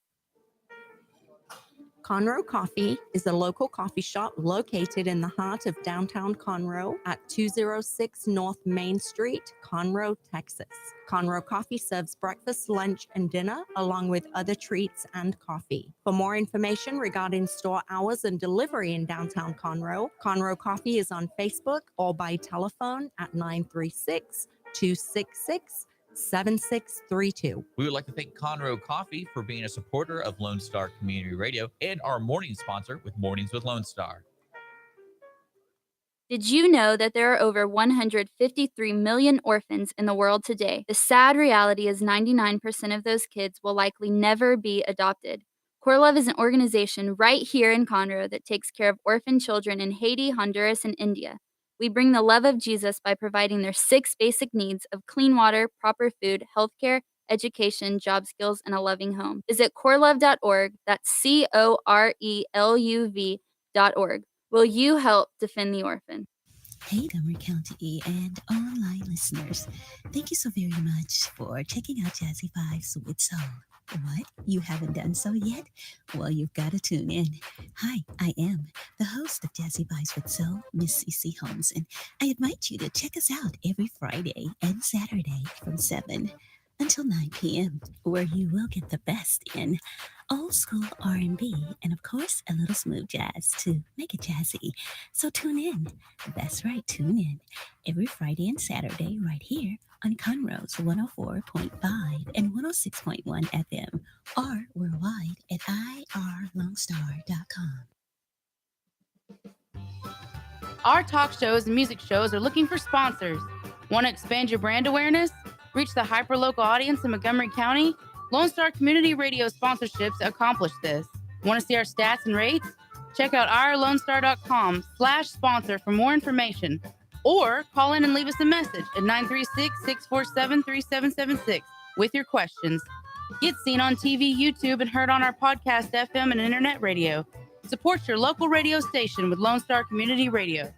Conroe Coffee is a local coffee shop located in the heart of downtown Conroe at 206 North Main Street, Conroe, Texas. Conroe Coffee serves breakfast, lunch, and dinner, along with other treats and coffee. For more information regarding store hours and delivery in downtown Conroe, Conroe Coffee is on Facebook or by telephone at 936-266-7632. We would like to thank Conroe Coffee for being a supporter of Lone Star Community Radio and our morning sponsor with Mornings with Lone Star. Did you know that there are over 153 million orphans in the world today? The sad reality is 99% of those kids will likely never be adopted. Core Love is an organization right here in Conroe that takes care of orphan children in Haiti, Honduras, and India. We bring the love of Jesus by providing their 6 basic needs of clean water, proper food, healthcare, education, job skills, and a loving home. Visit corelove.org. That's CORELUV.org. Will you help defend the orphan? Hey, Montgomery County and online listeners. Thank you so very much for checking out Jazzy Vibes with Soul. What? You haven't done so yet? Well, you've got to tune in. Hi, I am the host of Jazzy Vibes with Soul, Miss CC Holmes, and I invite you to check us out every Friday and Saturday from 7 until 9 p.m., where you will get the best in old school R&B and, of course, a little smooth jazz to make it jazzy. So tune in. That's right, tune in every Friday and Saturday right here on Conroe's 104.5 and 106.1 FM or worldwide at irlonestar.com. Our talk shows and music shows are looking for sponsors. Want to expand your brand awareness? Reach the hyperlocal audience in Montgomery County? Lone Star Community Radio sponsorships accomplish this. Want to see our stats and rates? Check out irlonestar.com/sponsor for more information. Or call in and leave us a message at 936-647-3776 with your questions. Get seen on TV, YouTube, and heard on our podcast, FM, and internet radio. Support your local radio station with Lone Star Community Radio.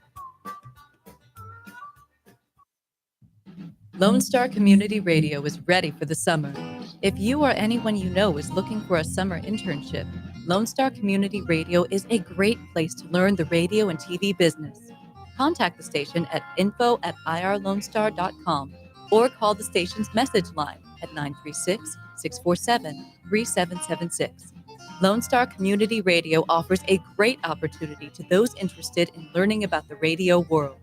Lone Star Community Radio is ready for the summer. If you or anyone you know is looking for a summer internship, Lone Star Community Radio is a great place to learn the radio and TV business. Contact the station at info@irlonestar.com or call the station's message line at 936-647-3776. Lone Star Community Radio offers a great opportunity to those interested in learning about the radio world.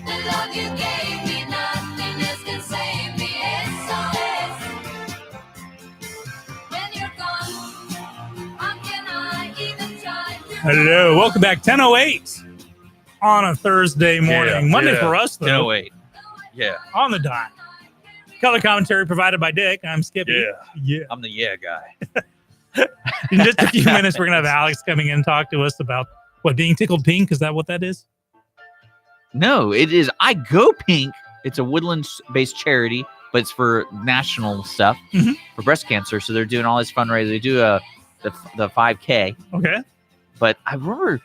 The love you gave me, nothing else can save me. SOS. When you're gone, how can I even try to... Hello, welcome back. 10:08 on a Thursday morning. Monday for us, though. 10:08. Yeah. On the dot. Color commentary provided by Dick. I'm Skippy. Yeah. I'm the guy. In just a few minutes, we're going to have Alex coming in and talk to us about what, being tickled pink. Is that what that is? No, it is I Go Pink. It's a Woodlands-based charity, but it's for national stuff for breast cancer. So they're doing all this fundraising. They do the 5K. Okay. But I remember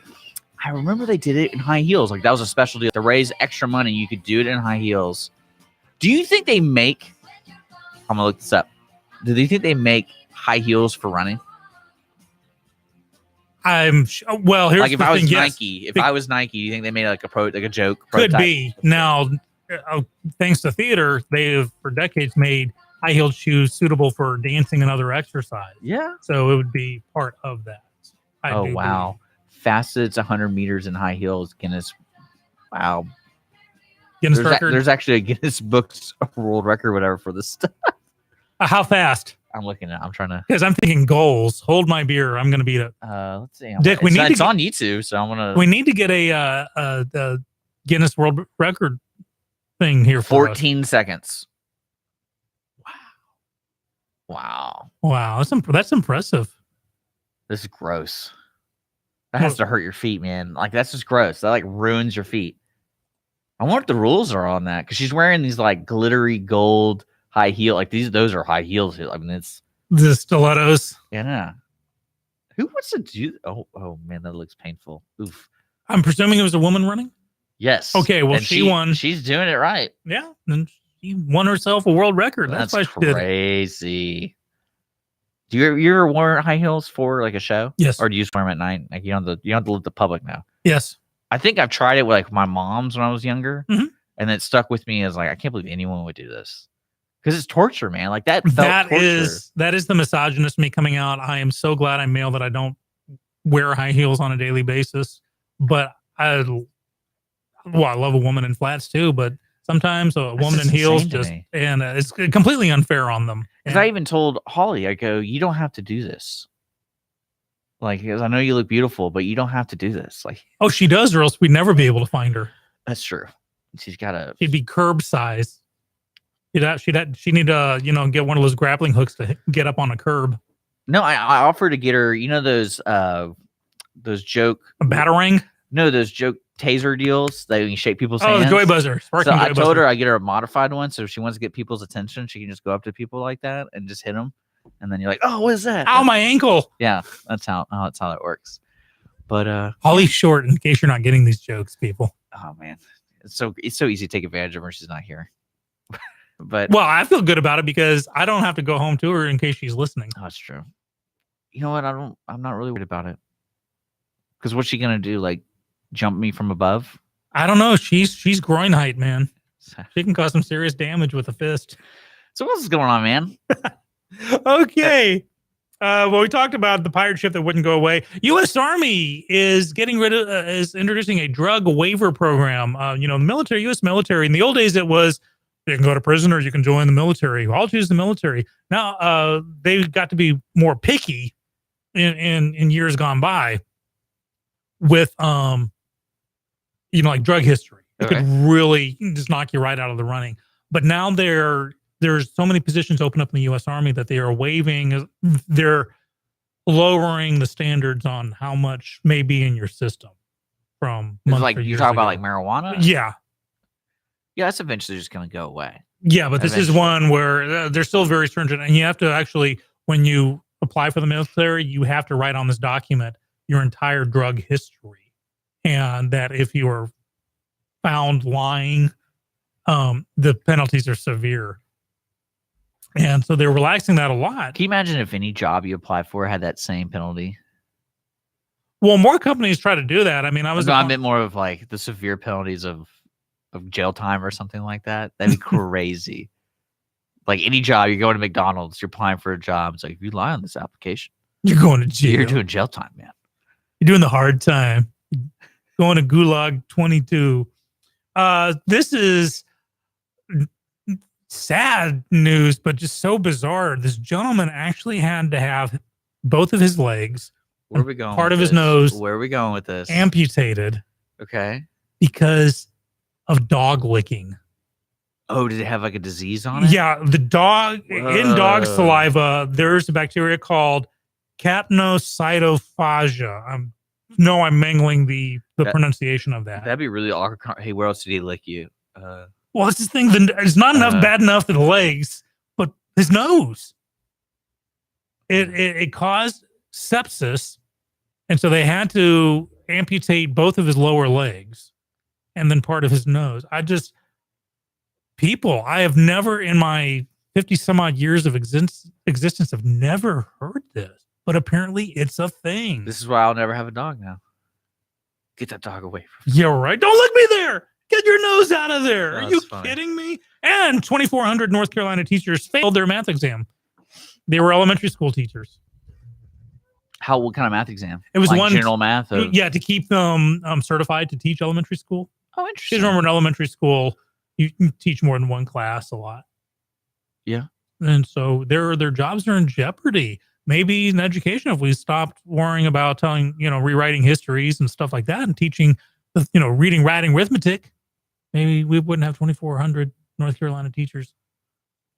they did it in high heels. Like that was a special deal. To raise extra money, you could do it in high heels. Do you think they make? I'm gonna look this up. Do you think they make high heels for running? Well, here's like if the I was thing, Nike, I was Nike, do you think they made like a joke? Could prototype? be. Now, thanks to theater, they have for decades made high-heeled shoes suitable for dancing and other exercise. Yeah. So it would be part of that. I do Wow. Fastest 100 meters in high heels, Guinness. Wow. Guinness record? There's actually a Guinness Books World Record, whatever, for this stuff. How fast? I'm looking at. I'm trying to. Because I'm thinking goals. Hold my beer. I'm going to beat it. Let's see. Dick, it's on YouTube, so I'm gonna. We need to get a Guinness World Record thing here. 14 seconds. Wow. That's impressive. This is gross. That has to hurt your feet, man. Like that's just gross. That like ruins your feet. I wonder what the rules are on that because she's wearing these like glittery gold high heel. Like those are high heels. I mean, it's The stilettos. yeah. Who wants to do? Oh man, that looks painful. Oof. I'm presuming it was a woman running. Yes. Okay, well, And she won. She's doing it right. Yeah, and she won herself a world record. That's why she did it. crazy. Do you ever wear high heels for like a show? Yes. Or do you just wear them at night? Like you don't have to let the public know. Yes. I think I've tried it with like my mom's when I was younger, Mhm. and it stuck with me as like I can't believe anyone would do this because it's torture, man. Like that felt torture. That is the misogynist me coming out. I am so glad I'm male that I don't wear high heels on a daily basis. But I love a woman in flats too. But sometimes a woman in just heels insane to just me. and it's completely unfair on them. Because I even told Holly, I go, you don't have to do this. Like, 'cause I know you look beautiful, but you don't have to do this. Like, Oh, she does, or else we'd never be able to find her. that's true. She's got a. She'd be curb size. She'd need to get one of those grappling hooks to get up on a curb. No, I offered to get her. You know those joke A batarang. No, those joke taser deals that you can shake people's Oh, hands. the joy buzzer. So Sparking I joy told buzzer. her I get her a modified one, so if she wants to get people's attention, she can just go up to people like that and just hit them, and then you're like, "Oh, what is that?" Ow, my ankle. Yeah, that's how that works. But Holly's short. In case you're not getting these jokes, people. oh man, it's so easy to take advantage of her. She's not here. But Well, I feel good about it because I don't have to go home to her in case she's listening. that's true. You know what? I'm not really worried about it. Because what's she gonna do? Like jump me from above? I don't know. She's groin height, man. She can cause some serious damage with a fist. So what's going on, man? Okay. Well, we talked about the pirate ship that wouldn't go away. U.S. Army is is introducing a drug waiver program. The military, U.S. military. In the old days, it was you can go to prison or you can join the military. Well, I'll choose the military. Now, they got to be more picky in years gone by with like drug history. It could really just knock you right out of the running. But now there's so many positions open up in the U.S. Army that they are waiving. They're lowering the standards on how much may be in your system from It's months like or you years talk ago. about like marijuana? Yeah. Yeah, that's eventually just gonna go away. Yeah, but this is Eventually. one where they're still very stringent, and you have to actually, when you apply for the military, you have to write on this document your entire drug history, and that if you are found lying, the penalties are severe. And so they're relaxing that a lot. Can you imagine if any job you apply for had that same penalty? Well, more companies try to do that. I mean, I meant more of like the severe penalties of jail time or something like that. That'd be crazy. Like any job, you're going to McDonald's, you're applying for a job. It's like if you lie on this application, you're going to jail. You're doing jail time, man. You're doing the hard time. Going to Gulag 22. This is sad news, but just so bizarre. This gentleman actually had to have both of his legs, Where are we going? part with of his this? nose Where are we going with this? amputated Okay. because of dog licking. Oh, did it have like a disease on it? Yeah, the dog in dog Whoa. saliva, there's a bacteria called capnocytophagia. I'm mangling the pronunciation of that. That'd be really awkward. Hey, where else did he lick you? Well, it's this thing. It's not enough bad enough to the legs, but his nose. It caused sepsis, and so they had to amputate both of his lower legs, and then part of his nose. I have never in my 50 some odd years of existence have never heard this, but apparently it's a thing. This is why I'll never have a dog now. Get that dog away from Yeah, right. Don't look me there. Get your nose out of there. Oh, Are you that's funny. kidding me? And 2,400 North Carolina teachers failed their math exam. They were elementary school teachers. What kind of math exam? It was like one general math. Of, Yeah, to keep them certified to teach elementary school. Oh, Because remember, in elementary school, you can teach more than one class a lot. Yeah. And so their jobs are in jeopardy. Maybe in education, if we stopped worrying about rewriting histories and stuff like that and teaching, reading, writing, arithmetic, maybe we wouldn't have 2,400 North Carolina teachers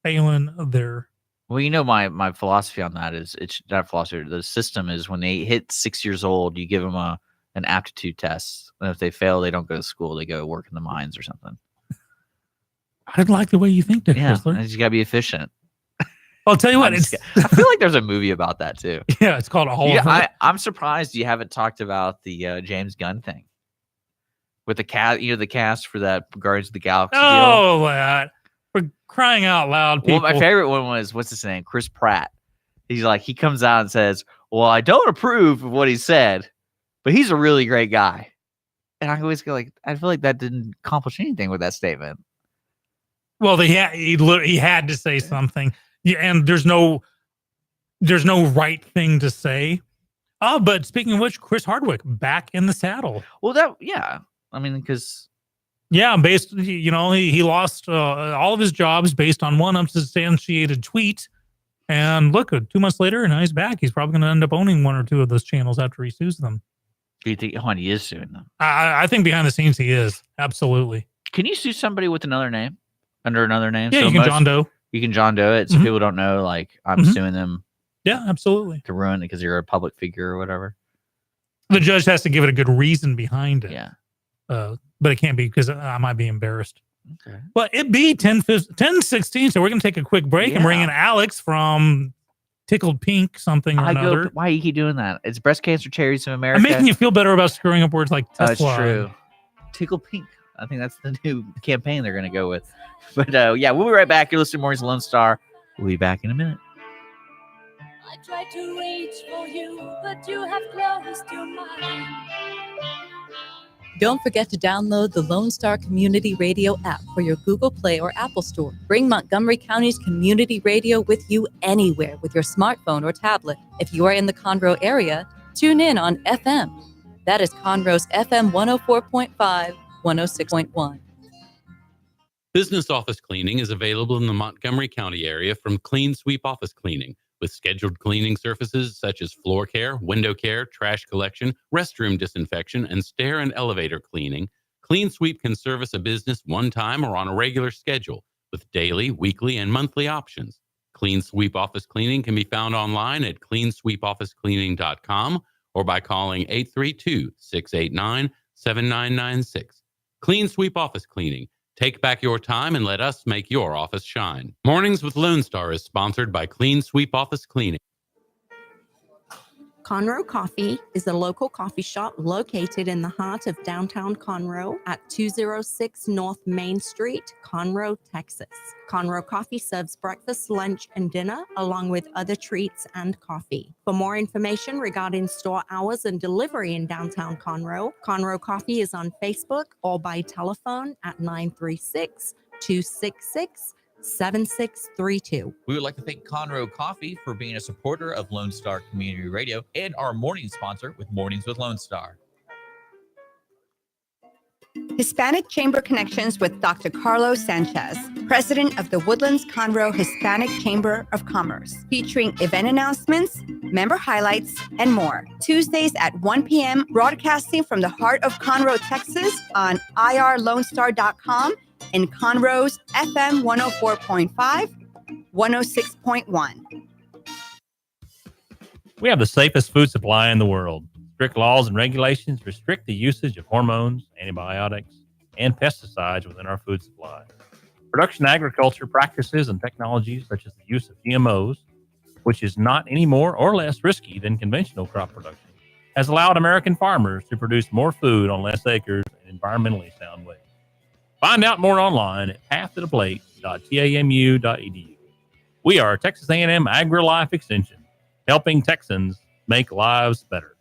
failing their. Well, my philosophy on that is it's not philosophy. The system is when they hit 6 years old, you give them an an aptitude test. And if they fail, they don't go to school. They go work in the mines or something. I like the way you think, Dick Yeah, Chrysler. and you got to be efficient. I'll tell you what. I feel like there's a movie about that too. Yeah, it's called A Hole of Hurt. I'm surprised you haven't talked about the James Gunn thing with the cast. The cast for that Guardians of the Galaxy deal. Oh, that for crying out loud, people. Well, my favorite one was what's his name? Chris Pratt. He's like, he comes out and says, "Well, I don't approve of what he said, but he's a really great guy." And I always go like, I feel like that didn't accomplish anything with that statement. Well, he had to say something, and there's no right thing to say. Oh, but speaking of which, Chris Hardwick back in the saddle. Well, I mean, because he lost all of his jobs based on one unsubstantiated tweet, and look, 2 months later, and now he's back. He's probably going to end up owning one or two of those channels after he sues them. Do you think he is suing them? I think behind the scenes he is, absolutely. Can you sue somebody with another name? Under another name? Yeah, you can John Doe. You can John Doe it, so people don't know, like, I'm suing them. Yeah, absolutely. To ruin it because you're a public figure or whatever. The judge has to give it a good reason behind it. Yeah. But it can't be because I might be embarrassed. Okay. But it be 10:16, so we're going to take a quick break and bring in Alex from Tickled Pink something or another. Why you keep doing that? It's Breast Cancer Charities of America. I'm making you feel better about screwing up words like Tesla. It's true. Tickled Pink. I think that's the new campaign they're going to go with. But we'll be right back. You're listening to Mornings with Lone Star. We'll be back in a minute. I tried to reach for you, but you have closed your mind. Don't forget to download the Lone Star Community Radio app for your Google Play or Apple Store. Bring Montgomery County's community radio with you anywhere with your smartphone or tablet. If you are in the Conroe area, tune in on FM. That is Conroe's FM 104.5, 106.1. Business office cleaning is available in the Montgomery County area from Clean Sweep Office Cleaning, with scheduled cleaning services such as floor care, window care, trash collection, restroom disinfection, and stair and elevator cleaning. Clean Sweep can service a business one time or on a regular schedule with daily, weekly, and monthly options. Clean Sweep Office Cleaning can be found online at cleansweepofficecleaning.com or by calling 832-689-7996. Clean Sweep Office Cleaning. Take back your time and let us make your office shine. Mornings with Lone Star is sponsored by Clean Sweep Office Cleaning. Conroe Coffee is a local coffee shop located in the heart of downtown Conroe at 206 North Main Street, Conroe, Texas. Conroe Coffee serves breakfast, lunch, and dinner, along with other treats and coffee. For more information regarding store hours and delivery in downtown Conroe, Conroe Coffee is on Facebook or by telephone at 936-266-7632. We would like to thank Conroe Coffee for being a supporter of Lone Star Community Radio and our morning sponsor with Mornings with Lone Star. Hispanic Chamber Connections with Dr. Carlos Sanchez, president of the Woodlands Conroe Hispanic Chamber of Commerce, featuring event announcements, member highlights, and more. Tuesdays at 1 p.m., broadcasting from the heart of Conroe, Texas on irlonestar.com and Conroe's FM 104.5, 106.1. We have the safest food supply in the world. Strict laws and regulations restrict the usage of hormones, antibiotics, and pesticides within our food supply. Production agriculture practices and technologies such as the use of GMOs, which is not any more or less risky than conventional crop production, has allowed American farmers to produce more food on less acres in environmentally sound ways. Find out more online at pathtotheplate.tamu.edu. We are Texas A&M Agri-Life Extension, helping Texans make lives better.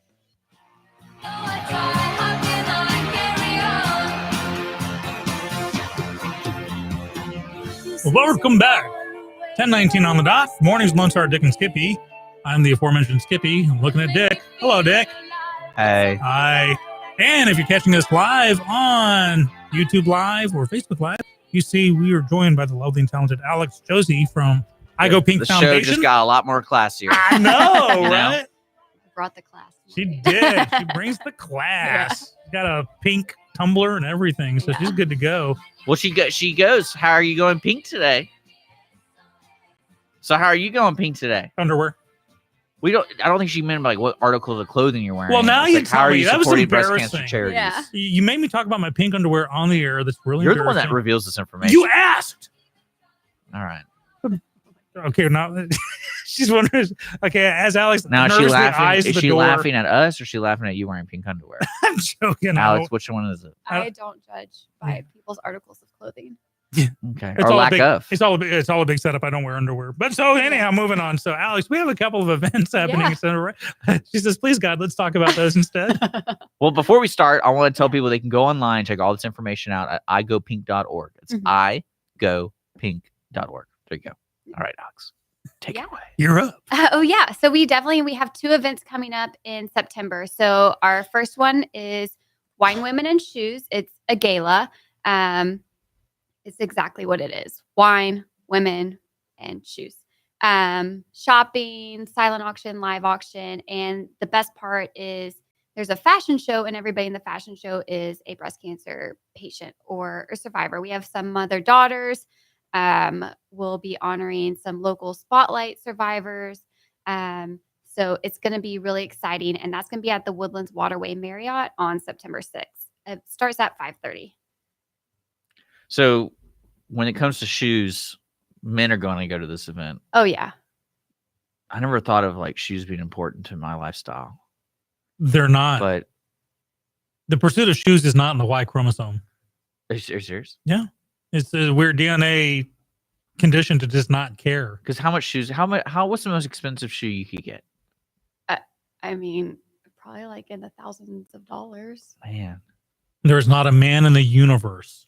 Welcome back. 10:19 on the dot. Mornings, Lone Star, Dick and Skippy. I'm the aforementioned Skippy. I'm looking at Dick. Hello, Dick. Hey. Hi. And if you're catching us live on YouTube Live or Facebook Live, you see we are joined by the lovely and talented Alix Josey from I Go Pink Foundation. The show just got a lot more classier. I know, right? Brought the class. She did. She brings the class. She's got a pink tumbler and everything, so she's good to go. Well, she goes, how are you going pink today? So how are you going pink today? Underwear. I don't think she meant like what articles of clothing you're wearing. Well, now It's you like, tell how are me. you That was supporting breast cancer embarrassing. charities? Yeah. You made me talk about my pink underwear on the air. That's really You're the one that embarrassing. reveals this information. You asked. All right. Okay, now she's wondering. Okay, as Alex Now is she nervously laughing? eyes Is the she door. laughing at us or is she laughing at you wearing pink underwear? I'm joking. Alex, which one is it? I don't judge by people's articles of clothing. Okay. It's or all lack a big, of. It's all a big setup. I don't wear underwear. But so anyhow, moving on. So Alex, we have a couple of events happening. Yeah. So she says, "Please God, let's talk about those instead." Well, before we start, I want to tell people they can go online, check all this information out at igopink.org. It's igopink.org. There you go. All right, Alex. Take it away. You're up. Oh yeah. So we have 2 events coming up in September. So our first one is Wine, Women, and Shoes. It's a gala. It's exactly what it is. Wine, women, and shoes. Shopping, silent auction, live auction. And the best part is there's a fashion show, and everybody in the fashion show is a breast cancer patient or a survivor. We have some mother daughters. We'll be honoring some local spotlight survivors. So it's going to be really exciting. And that's going to be at the Woodlands Waterway Marriott on September 6th. It starts at 5:30. So when it comes to shoes, men are going to go to this event. Oh, yeah. I never thought of like shoes being important to my lifestyle. They're not. But the pursuit of shoes is not in the Y chromosome. Are you serious? Yeah. It's a weird DNA condition to just not care. Because how much shoes? What's the most expensive shoe you could get? I mean, probably like in the thousands of dollars. Man. There's not a man in the universe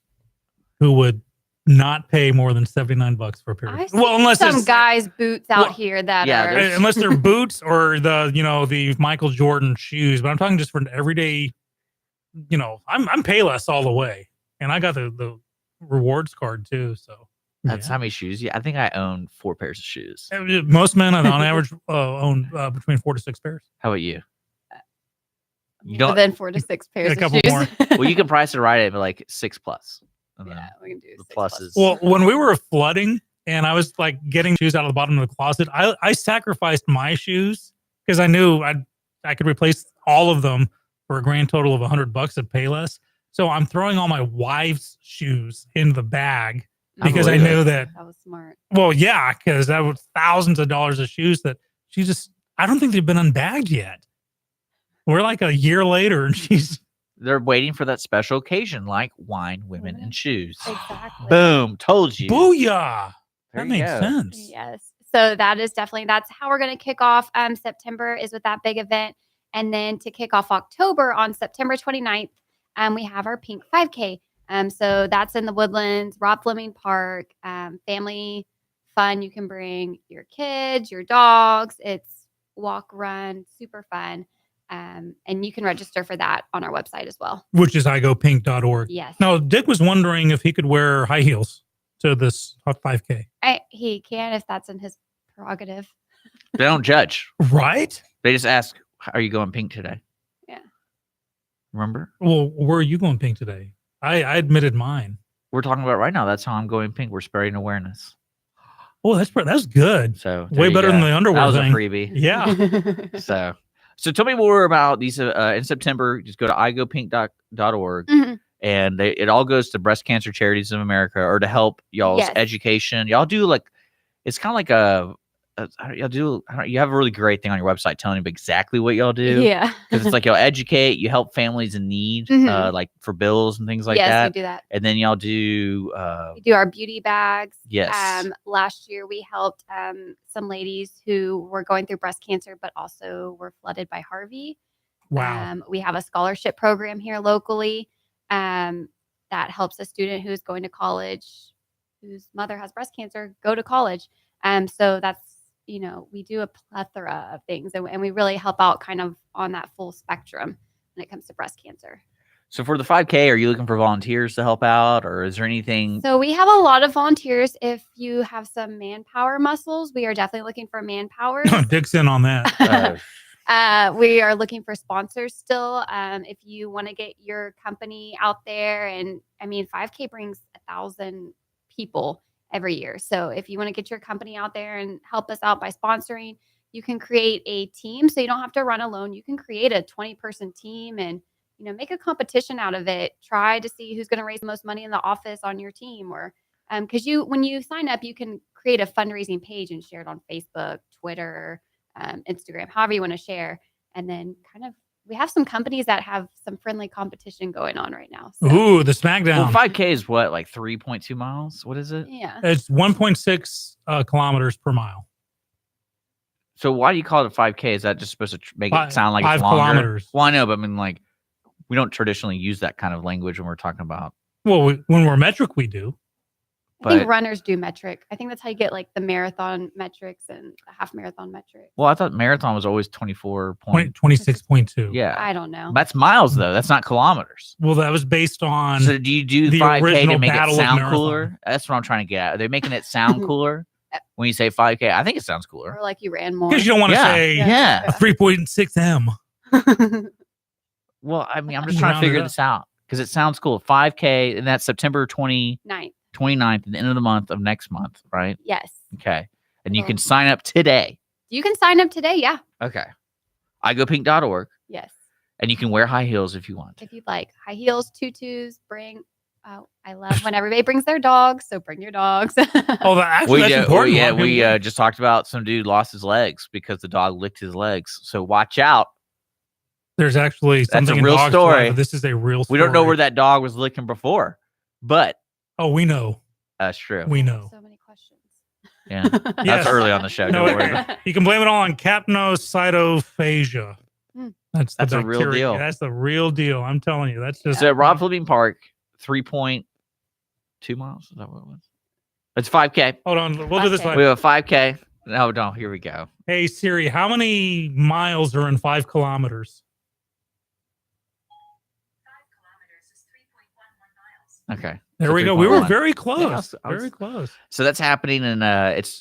who would not pay more than $79 for a pair. I've Well, seen unless some it's guys' boots out here that are. unless they're boots or the Michael Jordan shoes. But I'm talking just for an everyday. I'm Payless all the way, and I got the rewards card too. So That's how many shoes? Yeah, I think I own 4 pairs of shoes. most men on average own between 4 to 6 pairs. How about you? You More than 4 to 6 pairs a of couple shoes. more. Well, you can price it right at like 6+. Yeah, we can do the pluses. Well, when we were flooding and I was like getting shoes out of the bottom of the closet, I sacrificed my shoes because I knew I could replace all of them for a grand total of $100 at Payless. So I'm throwing all my wife's shoes in the bag because I knew that. That was smart. Well, yeah, because that was thousands of dollars of shoes that I don't think they've been unbagged yet. We're like a year later and They're waiting for that special occasion like wine, women, and shoes. Exactly. Boom. Told you. Booyah. There That you makes go. sense. Yes. So that's how we're going to kick off September is with that big event. And then to kick off October on September 29th, we have our Pink 5K. So that's in the Woodlands, Rob Fleming Park, family fun. You can bring your kids, your dogs. It's walk, run, super fun. And you can register for that on our website as well. Which is igopink.org. Yes. Now, Dick was wondering if he could wear high heels to this 5K. He can if that's in his prerogative. They don't judge. Right? They just ask, are you going pink today? Yeah. Remember? Well, where are you going pink today? I admitted mine. We're talking about right now. That's how I'm going pink. We're spreading awareness. Oh, that's good. So way you better go. than the underwear That was thing. a freebie. Yeah. So tell me more about these in September. Just go to igopink.org. Mhm. And it all goes to Breast Cancer Charities of America or to help y'all's Yes. education. Y'all do it's kind of like you have a really great thing on your website telling you exactly what y'all do. Yeah. Because it's like y'all educate, you help families in need, Mhm. like for bills and things like Yes, we that. do that. And then y'all do We do our beauty bags. Yes. Last year we helped some ladies who were going through breast cancer, but also were flooded by Harvey. Wow. We have a scholarship program here locally that helps a student who is going to college, whose mother has breast cancer, go to college. So that's, we do a plethora of things and we really help out kind of on that full spectrum when it comes to breast cancer. So for the 5K, are you looking for volunteers to help out, or is there anything? So we have a lot of volunteers. If you have some manpower muscles, we are definitely looking for manpower. Dick's in on that. We are looking for sponsors still. If you want to get your company out there, and 5K brings 1,000 people every year. So if you want to get your company out there and help us out by sponsoring, you can create a team, so you don't have to run alone. You can create a 20-person team and make a competition out of it. Try to see who's going to raise the most money in the office on your team, or because when you sign up, you can create a fundraising page and share it on Facebook, Twitter, Instagram, however you want to share, and then we have some companies that have some friendly competition going on right now. So. Ooh, the SmackDown. Well, 5K is what, like 3.2 miles? What is it? Yeah. It's 1.6 kilometers per mile. So why do you call it a 5K? Is that just supposed to make it sound like 5 it's longer? kilometers. Well, I know, but I mean, like, we don't traditionally use that kind of language when we're talking about. Well, when we're metric, we do. I think runners do metric. I think that's how you get like the marathon metrics and the half marathon metrics. Well, I thought marathon was always 26.2. Yeah. I don't know. That's miles, though. That's not kilometers. Well, that was based on. So do you do the 5K to original make it Battle of sound Marathon. cooler? That's what I'm trying to get at. Are they making it sound cooler when you say 5K? I think it sounds cooler. Or like you ran more. Because you don't want to say Yeah. a 3.6 M. Well, I mean, I'm just trying to figure this out because it sounds cool. 5K, and that's September 29th, at the end of the month of next month, right? Yes. Okay. And you can sign up today. You can sign up today. Yeah. Okay. IGoPink.org. Yes. And you can wear high heels if you want. If you'd like high heels, tutus, I love when everybody brings their dogs. So bring your dogs. Oh, that's important. We just talked about some dude lost his legs because the dog licked his legs. So watch out. There's actually That's something a real in dogs' story. life, but this is a real story. We don't know where that dog was licking before, but we know. That's true. We know. So many questions. Yeah, that's early on the show. No, Don't worry about it. you can blame it all on capnocytophagia. That's the a real bacteria. deal. That's the real deal. I'm telling you. That's just So at Rob Fleming Park, 3.2 miles. Is that what it was? It's 5K. Hold on. We'll do this We one. have a 5K. No, here we go. Hey Siri, how many miles are in 5 kilometers? Okay. There we go. We were very close. Very close. So that's happening, and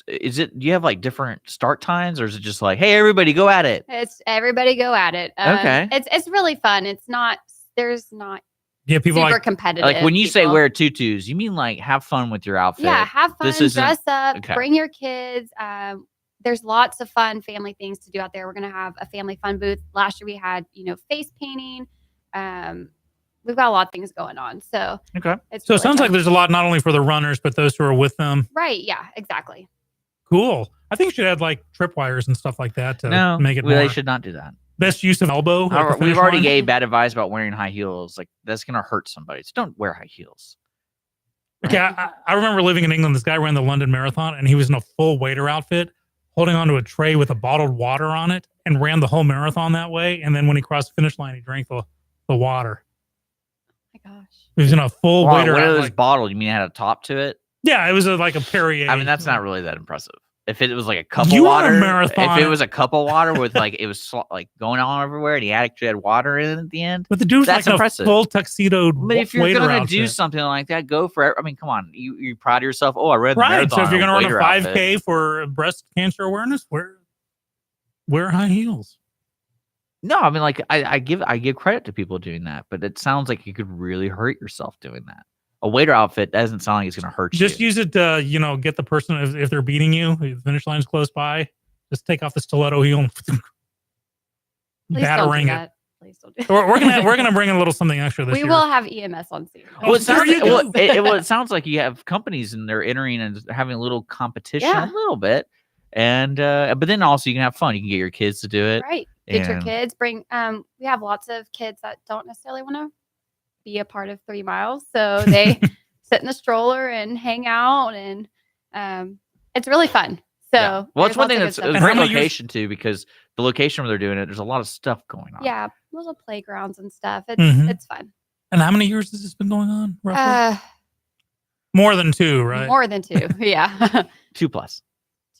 do you have like different start times, or is it just like, hey, everybody, go at it? It's everybody go at it. Okay. It's really fun. There's not people super like competitive. Like when you say people. wear tutus, you mean like have fun with your outfit? Yeah, have fun, This isn't- dress up, okay. bring your kids. There's lots of fun family things to do out there. We're gonna have a family fun booth. Last year we had face painting. We've got a lot of things going on. So Okay. it's So it really sounds fun. like there's a lot not only for the runners, but those who are with them. Right. Yeah. Exactly. Cool. I think you should add like tripwires and stuff like that to No, make it they more should not do that. best use of elbow. at the We've finish already line. gave bad advice about wearing high heels. Like that's gonna hurt somebody. So don't wear high heels. Okay, I remember living in England. This guy ran the London Marathon, and he was in a full waiter outfit, holding onto a tray with a bottled water on it, and ran the whole marathon that way. And then when he crossed the finish line, he drank the water. Oh my gosh. He was in a full Wow, waiter what outfit. is this bottle? You mean it had a top to it? Yeah, it was like a Perrier. I mean, that's not really that impressive. If it was like a cup of You water, run a marathon. if it was a cup of water with like it was like going on everywhere, and he actually had water in it at the end. But the dude's that's like impressive. a full tuxedo But if you're waiter going to do outfit. something like that, go for it. I mean, come on, you're proud of yourself. Oh, I read the Right. marathon. So if you're going to run a waiter 5K outfit. for breast cancer awareness, wear high heels. No, I mean, like I give credit to people doing that, but it sounds like you could really hurt yourself doing that. A waiter outfit doesn't sound like it's going to hurt Just you. use it to, get the person if they're beating you, if the finish line's close by. Just take off the stiletto heel and Please battering don't do it. that. Please don't do We're gonna bring in a little something extra this we year. will have EMS on scene. Well, it sounds, there you go. it sounds like you have companies and they're entering and having a little competition Yeah. a little bit, and but then also you can have fun. You can get your kids to do it. Right. Get your and- kids. Bring. We have lots of kids that don't necessarily want to be a part of 3 miles, so they sit in the stroller and hang out, and it's really fun. So Yeah. Well, it's there's one thing lots that's of a good great stuff. location too, because the location where they're doing it, there's a lot of stuff going on. Yeah, little playgrounds and stuff. It's Mhm. it's fun. And how many years has this been going on? Roughly? More than 2, right? More than 2. Yeah. 2+.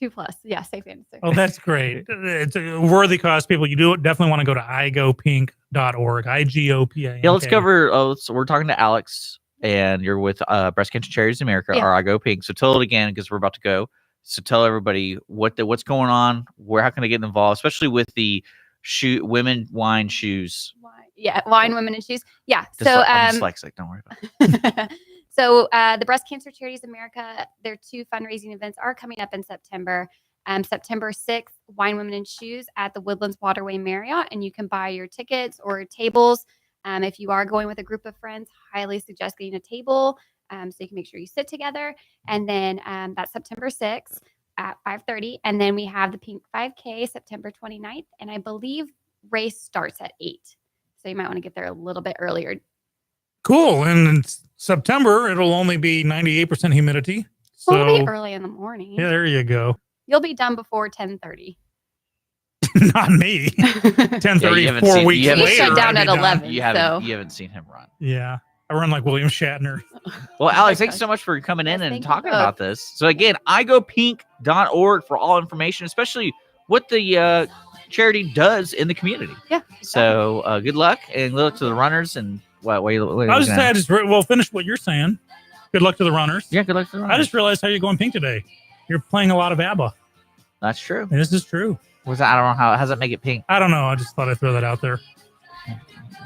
2+. Yeah, safe answer. Oh, that's great. It's a worthy cause, people. You do definitely want to go to igopink.org. IGOPA. Yeah, let's cover. So we're talking to Alix, and you're with Breast Cancer Charities America, Yeah. or I Go Pink. So tell it again because we're about to go. So tell everybody what's going on. How can they get involved, especially with the women wine shoes. Yeah, wine, women, and shoes. Yeah. I'm dyslexic. Don't worry about it. So the Breast Cancer Charities America, their 2 fundraising events are coming up in September. September 6th, Wine, Women, and Shoes at the Woodlands Waterway Marriott, and you can buy your tickets or tables. If you are going with a group of friends, highly suggest getting a table so you can make sure you sit together. And then that's September 6th at 5:30. And then we have the Pink 5K September 29th, and I believe race starts at 8. So you might want to get there a little bit earlier. Cool. And in September, it'll only be 98% humidity. So Well, it'll be early in the morning. yeah, there you go. You'll be done before 10:30. Not me. 10:30, 4 weeks He later. shut down I'd at be 11. You haven't seen him run. Yeah. I run like William Shatner. Well, Alex, thanks so much for coming in and talking about this. So again, igopink.org for all information, especially what the charity does in the community. Yeah. So good luck and good luck to the runners and what I was just saying, well, finish what you're saying. Good luck to the runners. Yeah, good luck to the runners. I just realized how you're going pink today. You're playing a lot of ABBA. That's true. This is true. I don't know how does that make it pink? I don't know. I just thought I'd throw that out there.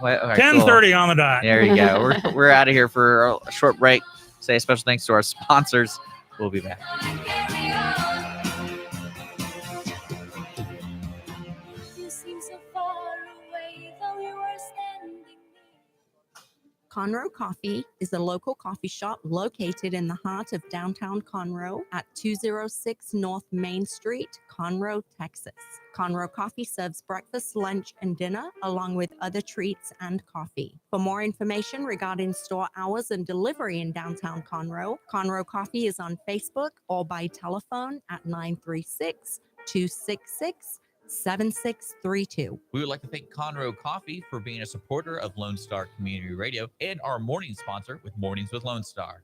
Well, okay, 10:30 on the dot. There you go. We're out of here for a short break. Say a special thanks to our sponsors. We'll be back. You seem so far away, though you were standing near. Conroe Coffee is a local coffee shop located in the heart of downtown Conroe at 206 North Main Street, Conroe, Texas. Conroe Coffee serves breakfast, lunch, and dinner, along with other treats and coffee. For more information regarding store hours and delivery in downtown Conroe, Conroe Coffee is on Facebook or by telephone at 936-266-7632. We would like to thank Conroe Coffee for being a supporter of Lone Star Community Radio and our morning sponsor with Mornings with Lone Star.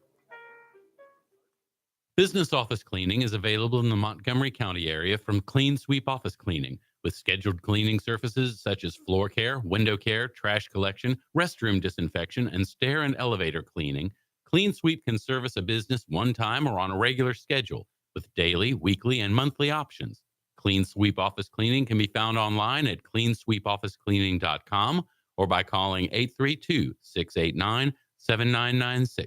Business office cleaning is available in the Montgomery County area from Clean Sweep Office Cleaning, with scheduled cleaning services such as floor care, window care, trash collection, restroom disinfection, and stair and elevator cleaning. Clean Sweep can service a business one time or on a regular schedule, with daily, weekly, and monthly options. Clean Sweep Office Cleaning can be found online at cleansweepofficecleaning.com or by calling 832-689-7996.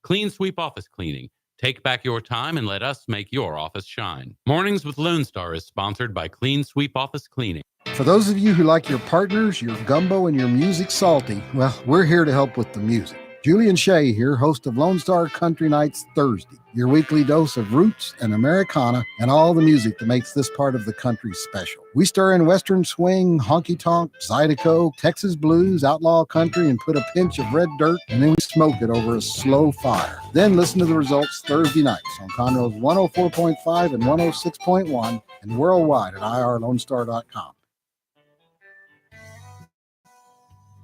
Clean Sweep Office Cleaning. Take back your time and let us make your office shine. Mornings with Lone Star is sponsored by Clean Sweep Office Cleaning. For those of you who like your partners, your gumbo, and your music salty, well, we're here to help with the music. Julie and Shay here, host of Lone Star Country Nights Thursday, your weekly dose of roots and Americana and all the music that makes this part of the country special. We stir in Western swing, honky-tonk, Zydeco, Texas blues, outlaw country, and put a pinch of red dirt, and then we smoke it over a slow fire. Then listen to the results Thursday nights on Conroe's 104.5 and 106.1 and worldwide at irlonestar.com.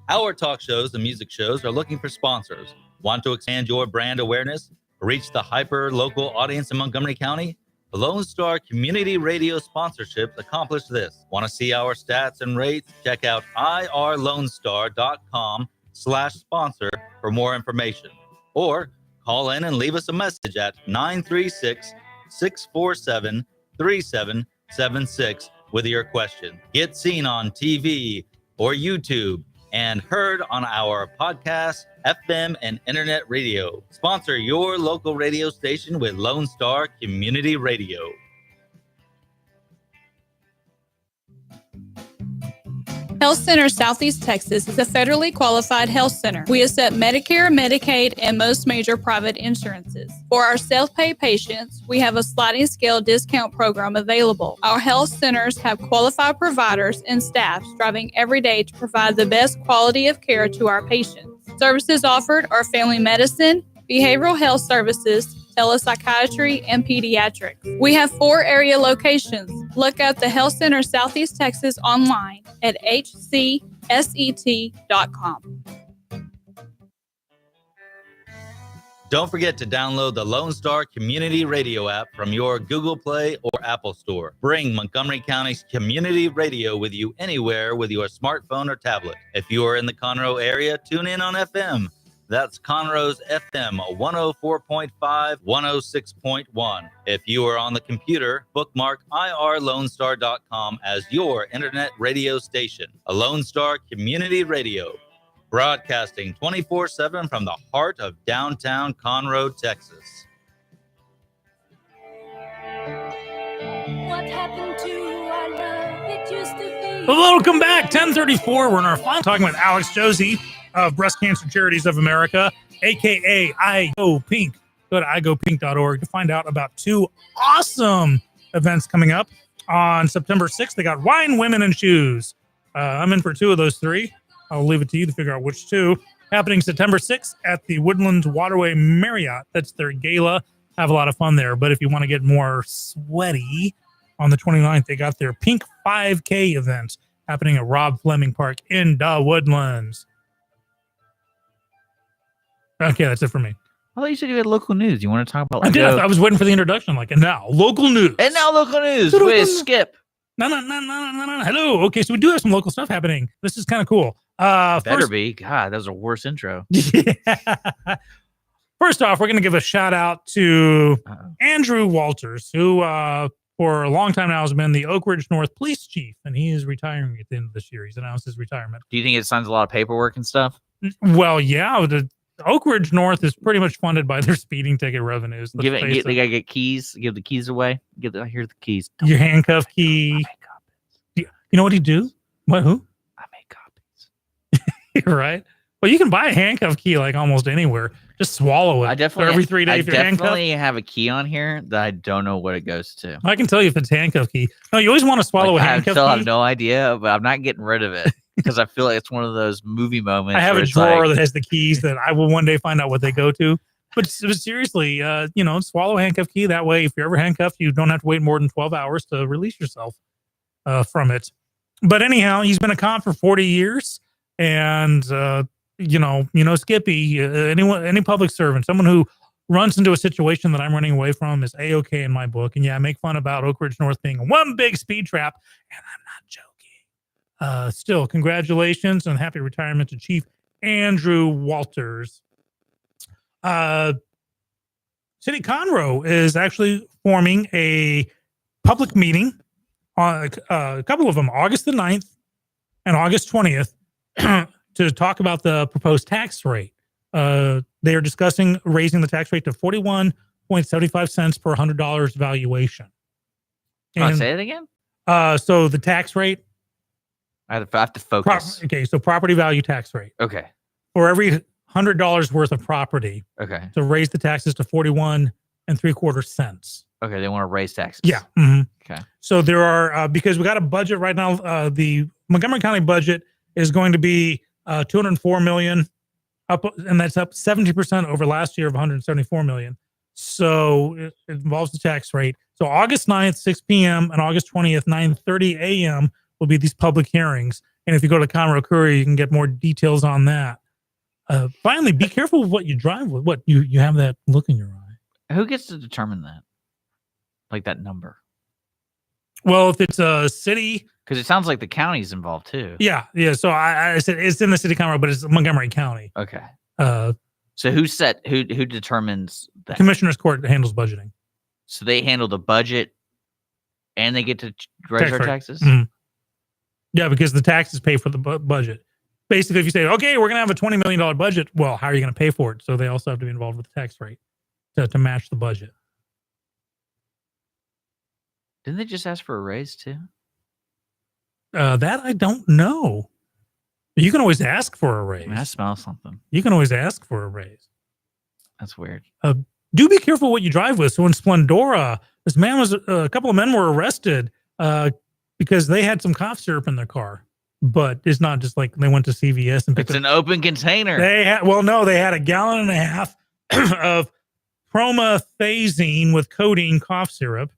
Our talk shows and music shows are looking for sponsors. Want to expand your brand awareness? Reach the hyper-local audience in Montgomery County? The Lone Star Community Radio sponsorships accomplish this. Want to see our stats and rates? Check out irlonestar.com/sponsor for more information. Or call in and leave us a message at 936-647-3776 with your question. Get seen on TV or YouTube and heard on our podcast, FM, and internet radio. Sponsor your local radio station with Lone Star Community Radio. Health Center Southeast Texas is a federally qualified health center. We accept Medicare, Medicaid, and most major private insurances. For our self-pay patients, we have a sliding scale discount program available. Our health centers have qualified providers and staff striving every day to provide the best quality of care to our patients. Services offered are family medicine, behavioral health services, telepsychiatry, and pediatrics. We have 4 area locations. Look up the Health Center Southeast Texas online at hcset.com. Don't forget to download the Lone Star Community Radio app from your Google Play or Apple Store. Bring Montgomery County's community radio with you anywhere with your smartphone or tablet. If you are in the Conroe area, tune in on FM. That's Conroe's FM 104.5, 106.1. If you are on the computer, bookmark irlonestar.com as your internet radio station. A Lone Star Community Radio, broadcasting 24/7 from the heart of downtown Conroe, Texas. What happened to our love? It used to be. Welcome back. 1034. We're in our final talking with Alix Josey of Breast Cancer Charities of America, aka I Go Pink. Go to igopink.org to find out about 2 awesome events coming up. On September 6th, they got Wine, Women, and Shoes. I'm in for 2 of those 3. I'll leave it to you to figure out which 2. Happening September 6th at the Woodlands Waterway Marriott. That's their gala. Have a lot of fun there. But if you want to get more sweaty, on the 29th, they got their Pink 5K event happening at Rob Fleming Park in the Woodlands. Okay, that's it for me. I thought you said you had local news. You want to talk about? I did. I was waiting for the introduction. Like, and now local news. And now local news with Skip. No. Hello. Okay, so we do have some local stuff happening. This is kind of cool. Better be. God, that was a worse intro. First off, we're going to give a shout out to Andrew Walters, who for a long time now has been the Oak Ridge North Police Chief, and he is retiring at the end of this year. He's announced his retirement. Do you think it signs a lot of paperwork and stuff? Well, yeah. The Oak Ridge North is pretty much funded by their speeding ticket revenues. They gotta get keys. Give the keys away. Here's the keys. Your handcuff key. You know what he do? What? Who? I make copies. Right. Well, you can buy a handcuff key like almost anywhere. Just swallow it. I definitely every 3 days. I definitely have a key on here that I don't know what it goes to. I can tell you if it's handcuff key. No, you always want to swallow a handcuff key. I still have no idea, but I'm not getting rid of it because I feel like it's one of those movie moments. I have a drawer that has the keys that I will one day find out what they go to. But seriously, swallow a handcuff key. That way, if you're ever handcuffed, you don't have to wait more than 12 hours to release yourself from it. But anyhow, he's been a cop for 40 years. And, Skippy, any public servant, someone who runs into a situation that I'm running away from is A-okay in my book. And yeah, I make fun about Oak Ridge North being one big speed trap. And I'm not joking. Still, congratulations and happy retirement to Chief Andrew Walters. City Conroe is actually forming a public meeting on a couple of them, August the 9th and August 20th, to talk about the proposed tax rate. They are discussing raising the tax rate to 41.75 cents per $100 valuation. And, say it again? So the tax rate. I have to focus. So property value tax rate. Okay. For every $100 worth of property. Okay. To raise the taxes to 41.75 cents. Okay, they want to raise taxes. Yeah. Mm-hmm. Okay. So there are because we got a budget right now. The Montgomery County budget is going to be $204 million, up, and that's up 70% over last year of $174 million. So it involves the tax rate. So August 9th, 6 p.m. and August 20th, 9:30 a.m. will be these public hearings. And if you go to Conroe Courier, you can get more details on that. Finally, be careful with what you drive with. What you have that look in your eye. Who gets to determine that? Like that number? Well, if it's a city, because it sounds like the county's involved too. Yeah. So I said it's in the city of Conroe, but it's Montgomery County. Okay. So who determines that? Commissioner's Court handles budgeting. So they handle the budget, and they get to raise our taxes. Mm-hmm. Yeah, because the taxes pay for the budget. Basically, if you say, okay, we're going to have a $20 million budget, well, how are you going to pay for it? So they also have to be involved with the tax rate to match the budget. Didn't they just ask for a raise too? That I don't know. You can always ask for a raise. I smell something. You can always ask for a raise. That's weird. Do be careful what you drive with. So in Splendora, a couple of men were arrested because they had some cough syrup in their car. But it's not just like they went to CVS and picked an open container. They had a gallon and a half of promethazine with codeine cough syrup,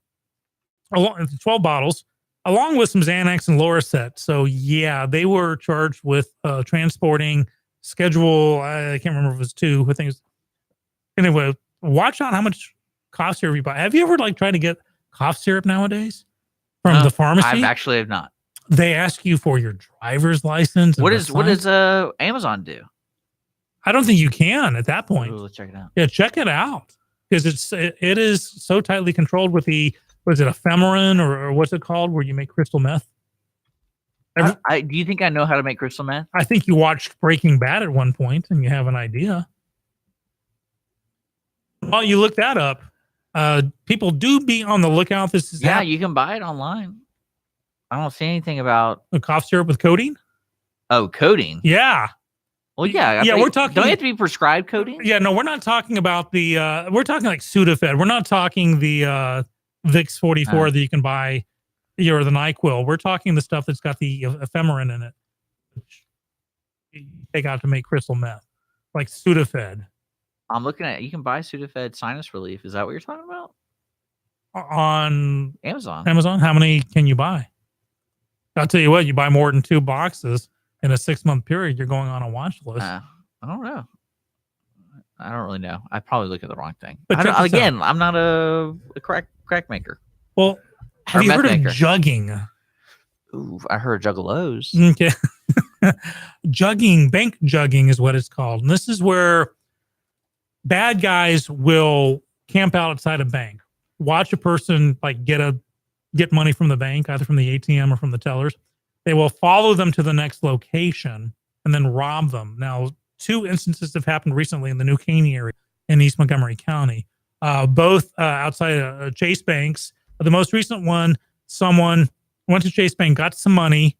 12 bottles, along with some Xanax and Loracet. So yeah, they were charged with transporting schedule. I can't remember if it was 2. I think it was. Anyway, watch out how much cough syrup you buy. Have you ever tried to get cough syrup nowadays from the pharmacy? I've actually have not. They ask you for your driver's license. What does Amazon do? I don't think you can at that point. Ooh, let's check it out. Yeah, check it out because it is so tightly controlled with the ephemerin or what's it called where you make crystal meth. Do you think I know how to make crystal meth? I think you watched Breaking Bad at one point and you have an idea. While you look that up, People do be on the lookout. This is you can buy it online. I don't see anything about a cough syrup with codeine. Oh, codeine. Yeah. Well, yeah. We're talking. Don't you have to be prescribed codeine? Yeah, no, we're not talking about the. We're talking like Sudafed. We're not talking the Vicks 44 that you can buy, or the NyQuil. We're talking the stuff that's got the ephemerin in it, which you take out to make crystal meth, like Sudafed. I'm looking at. You can buy Sudafed sinus relief. Is that what you're talking about? On Amazon. How many can you buy? I'll tell you what. You buy more than 2 boxes in a 6-month period, you're going on a watch list. I don't know. I don't really know. I probably look at the wrong thing. But I'm not a crack maker. Well, have you heard of jugging? Ooh, I heard juggalos. Okay. Jugging, bank jugging is what it's called. And this is where bad guys will camp out outside a bank, watch a person like get money from the bank, either from the ATM or from the tellers. They will follow them to the next location and then rob them. Now, 2 instances have happened recently in the New Caney area in East Montgomery County, both outside Chase Banks. The most recent one, someone went to Chase Bank, got some money,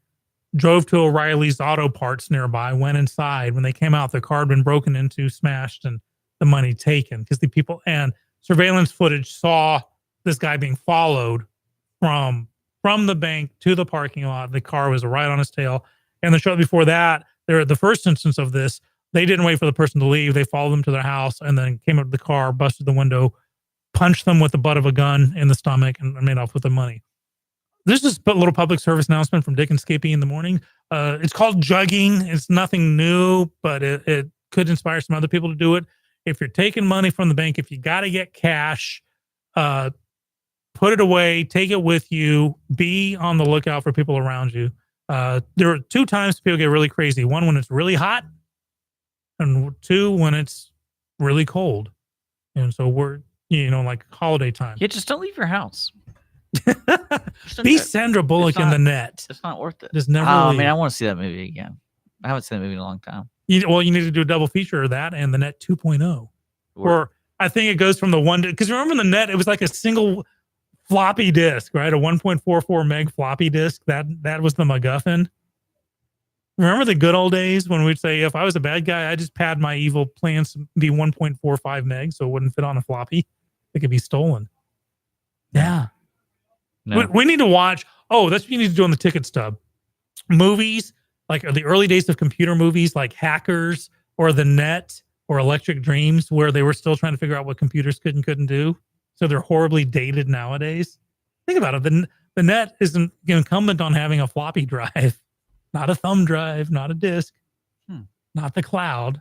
drove to O'Reilly's Auto Parts nearby, went inside. When they came out, their car had been broken into, smashed, and the money taken. Because the people and surveillance footage saw this guy being followed from the bank to the parking lot. The car was right on his tail. And the show before that, the first instance of this, they didn't wait for the person to leave. They followed them to their house and then came up to the car, busted the window, punched them with the butt of a gun in the stomach, and made off with the money. This is a little public service announcement from Dick and Skippy in the morning. It's called jugging. It's nothing new, but it could inspire some other people to do it. If you're taking money from the bank, if you got to get cash, put it away, take it with you, be on the lookout for people around you. There are 2 times people get really crazy. One, when it's really hot, and 2, when it's really cold. And so we're, like holiday time. Yeah, just don't leave your house. Be Sandra Bullock in The Net. It's not worth it. Just never leave. I want to see that movie again. I haven't seen that movie in a long time. You need to do a double feature of that and The Net 2.0. Or I think it goes from the one, because remember The Net, it was like a single floppy disk, right? A 1.44 meg floppy disk. That was the MacGuffin. Remember the good old days when we'd say, if I was a bad guy, I just pad my evil plans to be 1.45 meg so it wouldn't fit on a floppy. It could be stolen. Yeah. No. We need to watch. Oh, that's what you need to do on the ticket stub. Movies, like the early days of computer movies, like Hackers or The Net or Electric Dreams, where they were still trying to figure out what computers could and couldn't do. So they're horribly dated nowadays. Think about it. The Net is incumbent on having a floppy drive, not a thumb drive, not a disk, not the cloud.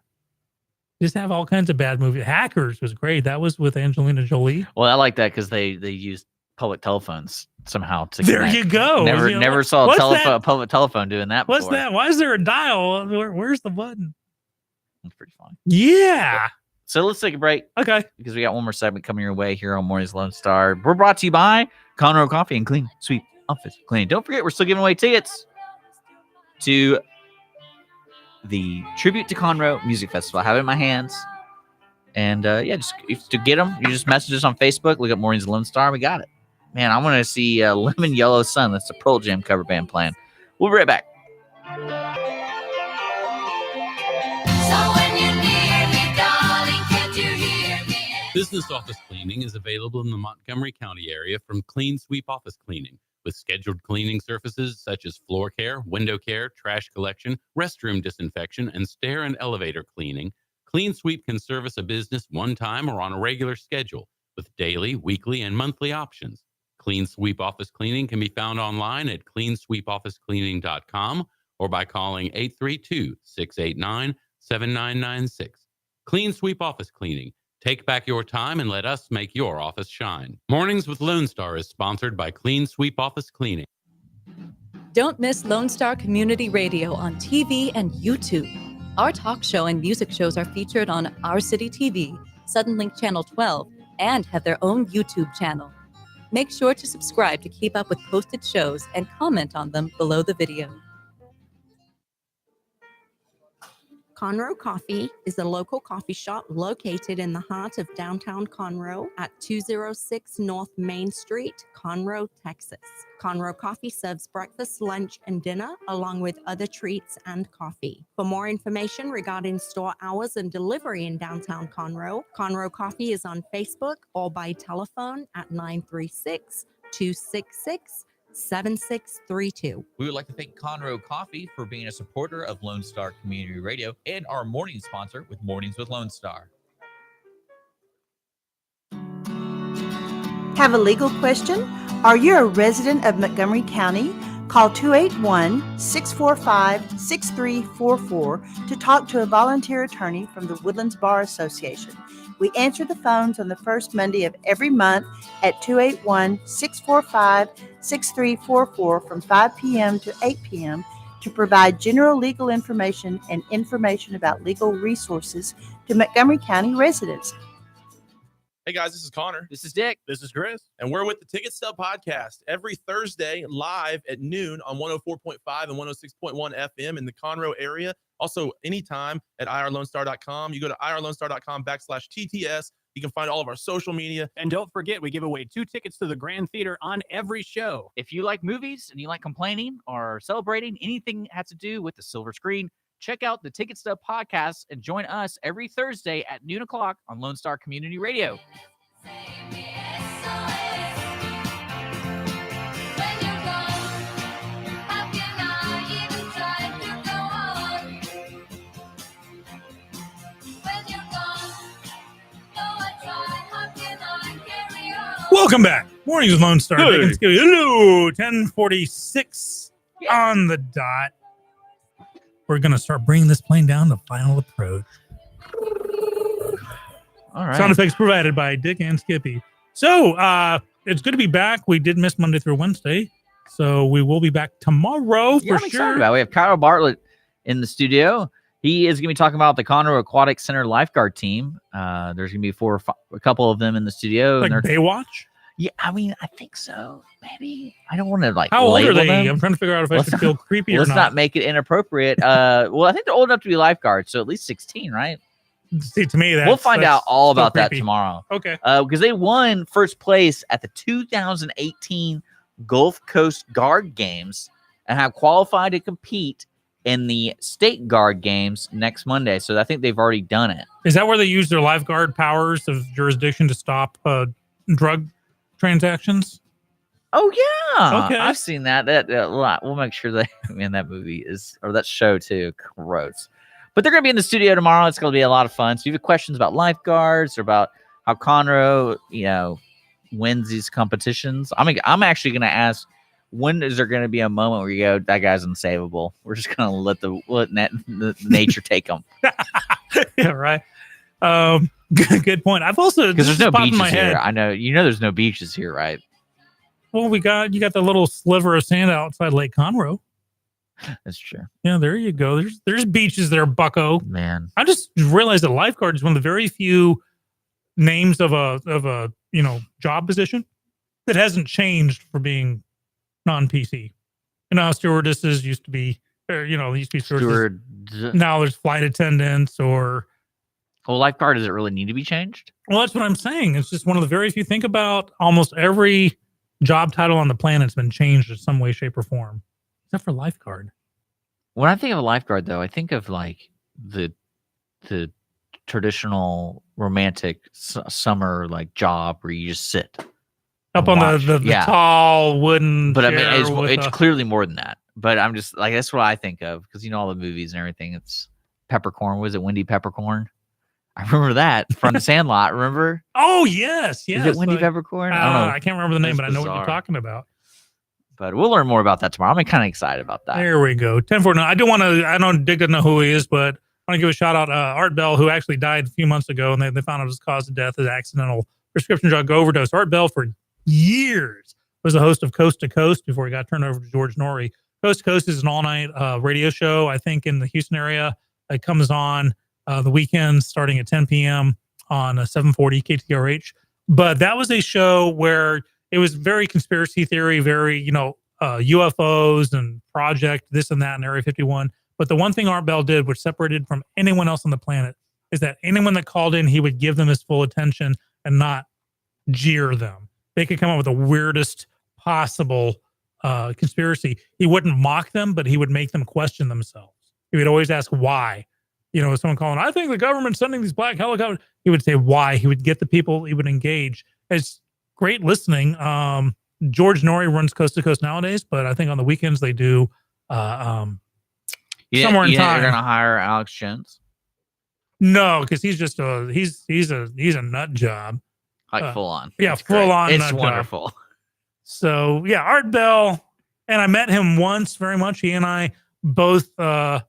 Just have all kinds of bad movies. Hackers was great. That was with Angelina Jolie. Well, I like that because they used public telephones somehow to there connect. You go. Never saw a public telephone doing that before. What's that? Why is there a dial? Where's the button? That's pretty fun. Yeah. So let's take a break. Okay. Because we got one more segment coming your way here on Mornings Lone Star. We're brought to you by Conroe Coffee and Clean Sweep Office Cleaning. Don't forget, we're still giving away tickets to the Tribute to Conroe Music Festival. I have it in my hands. And just to get them, you just message us on Facebook. Look up Mornings Lone Star. We got it. Man, I want to see Lemon Yellow Sun. That's the Pearl Jam cover band playing. We'll be right back. Business office cleaning is available in the Montgomery County area from Clean Sweep Office Cleaning, with scheduled cleaning services such as floor care, window care, trash collection, restroom disinfection, and stair and elevator cleaning. Clean Sweep can service a business one time or on a regular schedule, with daily, weekly, and monthly options. Clean Sweep Office Cleaning can be found online at cleansweepofficecleaning.com or by calling 832-689-7996. Clean Sweep Office Cleaning. Take back your time and let us make your office shine. Mornings with Lone Star is sponsored by Clean Sweep Office Cleaning. Don't miss Lone Star Community Radio on TV and YouTube. Our talk show and music shows are featured on Our City TV, Suddenlink Channel 12, and have their own YouTube channel. Make sure to subscribe to keep up with posted shows and comment on them below the video. Conroe Coffee is a local coffee shop located in the heart of downtown Conroe at 206 North Main Street, Conroe, Texas. Conroe Coffee serves breakfast, lunch, and dinner, along with other treats and coffee. For more information regarding store hours and delivery in downtown Conroe, Conroe Coffee is on Facebook or by telephone at 936-266-7632. We would like to thank Conroe Coffee for being a supporter of Lone Star Community Radio and our morning sponsor with Mornings with Lone Star. Have a legal question? Are you a resident of Montgomery County? Call 281-645-6344 to talk to a volunteer attorney from the Woodlands Bar Association. We answer the phones on the first Monday of every month at 281-645-6344 from 5 p.m. to 8 p.m. to provide general legal information and information about legal resources to Montgomery County residents. Hey guys, this is Connor. This is Dick. This is Chris. And we're with the Ticket Stub Podcast every Thursday live at noon on 104.5 and 106.1 FM in the Conroe area. Also, anytime at irlonestar.com. You go to irlonestar.com/TTS. You can find all of our social media. And don't forget, we give away 2 tickets to the Grand Theater on every show. If you like movies and you like complaining or celebrating anything that has to do with the silver screen, check out the Ticket Stub Podcast and join us every Thursday at noon o'clock on Lone Star Community Radio. Welcome back. Mornings with Lone Star. Hey. Hello, 10:46 on the dot. We're going to start bringing this plane down to final approach. All right. Sound effects provided by Dick and Skippy. So, it's good to be back. We did miss Monday through Wednesday, so we will be back tomorrow Yeah, for I'm sure. excited about it. We have Kyle Bartlett in the studio. He is going to be talking about the Conroe Aquatic Center lifeguard team. There's going to be a couple of them in the studio. Like and they're- Baywatch? Yeah, I mean, I think so. Maybe. I don't want to How old are label they? them. I'm trying to figure out if I should feel creepy or Let's not. not make it inappropriate. Well, I think they're old enough to be lifeguards, so at least 16, right? See, to me, we'll find out all still about that creepy. tomorrow. Okay. Because they won first place at the 2018 Gulf Coast Guard Games and have qualified to compete in the State Guard Games next Monday. So I think they've already done it. Is that where they use their lifeguard powers of jurisdiction to stop drug transactions? Oh yeah, Okay. I've seen that. That a lot. We'll make sure that that movie is, or that show too. Gross. But they're going to be in the studio tomorrow. It's going to be a lot of fun. So if you have questions about lifeguards or about how Conroe, wins these competitions, I'm actually going to ask, when is there going to be a moment where you go, that guy's unsavable? We're just going to let the nature take him. Yeah, right. Good point. I've also, Because there's no popped in beaches my head. here. I know. There's no beaches here, right? Well, you got the little sliver of sand outside Lake Conroe. That's true. Yeah, there you go. There's beaches there, bucko. Man, I just realized that lifeguard is one of the very few names of a job position that hasn't changed for being non-PC. How stewardesses used to be, used to be stewardesses. Now there's flight attendants or. Well, lifeguard, does it really need to be changed? Well, that's what I'm saying. It's just one of the very few. Think about almost every job title on the planet's been changed in some way, shape, or form, except for lifeguard. When I think of a lifeguard, though, I think of like the traditional romantic summer job where you just sit up on the tall wooden. But I mean, chair it's clearly more than that. But I'm just like, that's what I think of, because all the movies and everything. It's Peppercorn. Was it Wendy Peppercorn? I remember that from The Sandlot. Remember? Oh yes. Is it Wendy Peppercorn? I don't know. I can't remember the name, It's but I know what bizarre. you're talking about. But we'll learn more about that tomorrow. I'm kind of excited about that. There we go. 10-4. I do want to. I don't Dick doesn't know who he is, but I want to give a shout out Art Bell, who actually died a few months ago, and they found out his cause of death is accidental prescription drug overdose. Art Bell for years was the host of Coast to Coast before he got turned over to George Norrie. Coast to Coast is an all-night radio show, I think, in the Houston area. It comes on the weekends starting at 10 p.m. on 740 KTRH. But that was a show where it was very conspiracy theory, very, UFOs and project this and that in Area 51. But the one thing Art Bell did, which separated from anyone else on the planet, is that anyone that called in, he would give them his full attention and not jeer them. They could come up with the weirdest possible conspiracy. He wouldn't mock them, but he would make them question themselves. He would always ask why. You know, someone calling, I think the government's sending these black helicopters. He would say why. He would get the people. He would engage. It's great listening. George Norrie runs Coast to Coast nowadays, but I think on the weekends they do Somewhere in You're Time. going to hire Alix Josey? No, because he's just he's a nut job. Like full on. Yeah, It's full great. on. It's nut job. wonderful. So yeah, Art Bell, and I met him once very much. He and I both were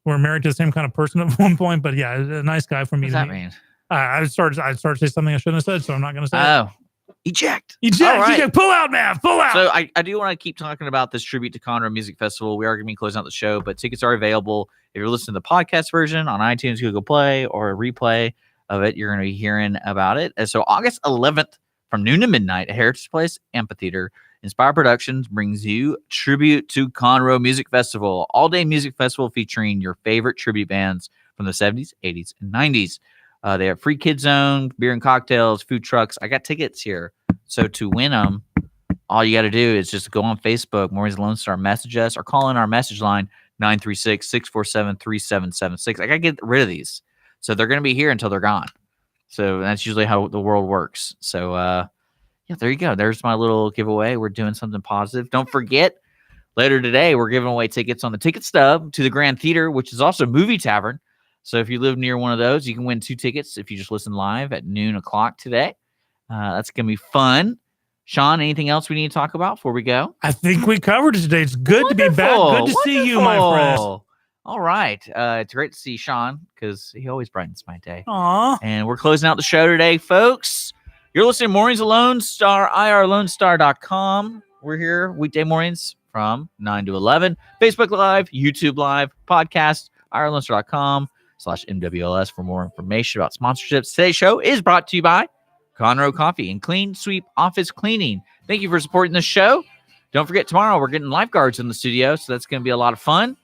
married to the same kind of person at one point. But yeah, a nice guy for me. What does that mean? I started to say something I shouldn't have said, so I'm not going to say. Oh, eject. Eject. All right. Eject. Pull out, man. Pull out. So I do want to keep talking about this tribute to Conroe Music Festival. We are going to be closing out the show, but tickets are available. If you're listening to the podcast version on iTunes, Google Play, or a replay of it, you're going to be hearing about it. And so August 11th from noon to midnight at Heritage Place Amphitheater, Inspire Productions brings you Tribute to Conroe Music Festival, all-day music festival featuring your favorite tribute bands from the 70s, 80s, and 90s. They have free kid zone, beer and cocktails, food trucks. I got tickets here. So to win them, all you got to do is just go on Facebook, Maureen's Lone Star, message us, or call in our message line, 936-647-3776. I got to get rid of these. So they're going to be here until they're gone. So that's usually how the world works. So, yeah, there you go. There's my little giveaway. We're doing something positive. Don't forget, later today, we're giving away tickets on the ticket stub to the Grand Theater, which is also a movie tavern. So if you live near one of those, you can win 2 tickets if you just listen live at noon o'clock today. That's going to be fun. Sean, anything else we need to talk about before we go? I think we covered it today. It's good to be back. Good to see you, my friend. All right. It's great to see Sean because he always brightens my day. Aw. And we're closing out the show today, folks. You're listening to Mornings of Lone Star, irlonestar.com. We're here weekday mornings from 9 to 11. Facebook Live, YouTube Live, podcast, irlonestar.com/MWLS for more information about sponsorships. Today's show is brought to you by Conroe Coffee and Clean Sweep Office Cleaning. Thank you for supporting the show. Don't forget, tomorrow we're getting lifeguards in the studio, so that's going to be a lot of fun.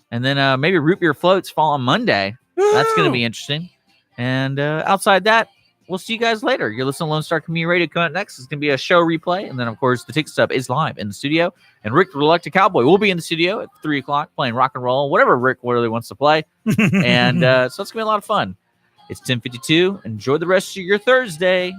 And then maybe root beer floats fall on Monday. That's going to be interesting. And outside that, we'll see you guys later. You're listening to Lone Star Community Radio. Coming up next, it's going to be a show replay. And then, of course, the ticket stub is live in the studio. And Rick the Reluctant Cowboy will be in the studio at 3 o'clock playing rock and roll, whatever Rick really wants to play. And so it's going to be a lot of fun. It's 10:52. Enjoy the rest of your Thursday.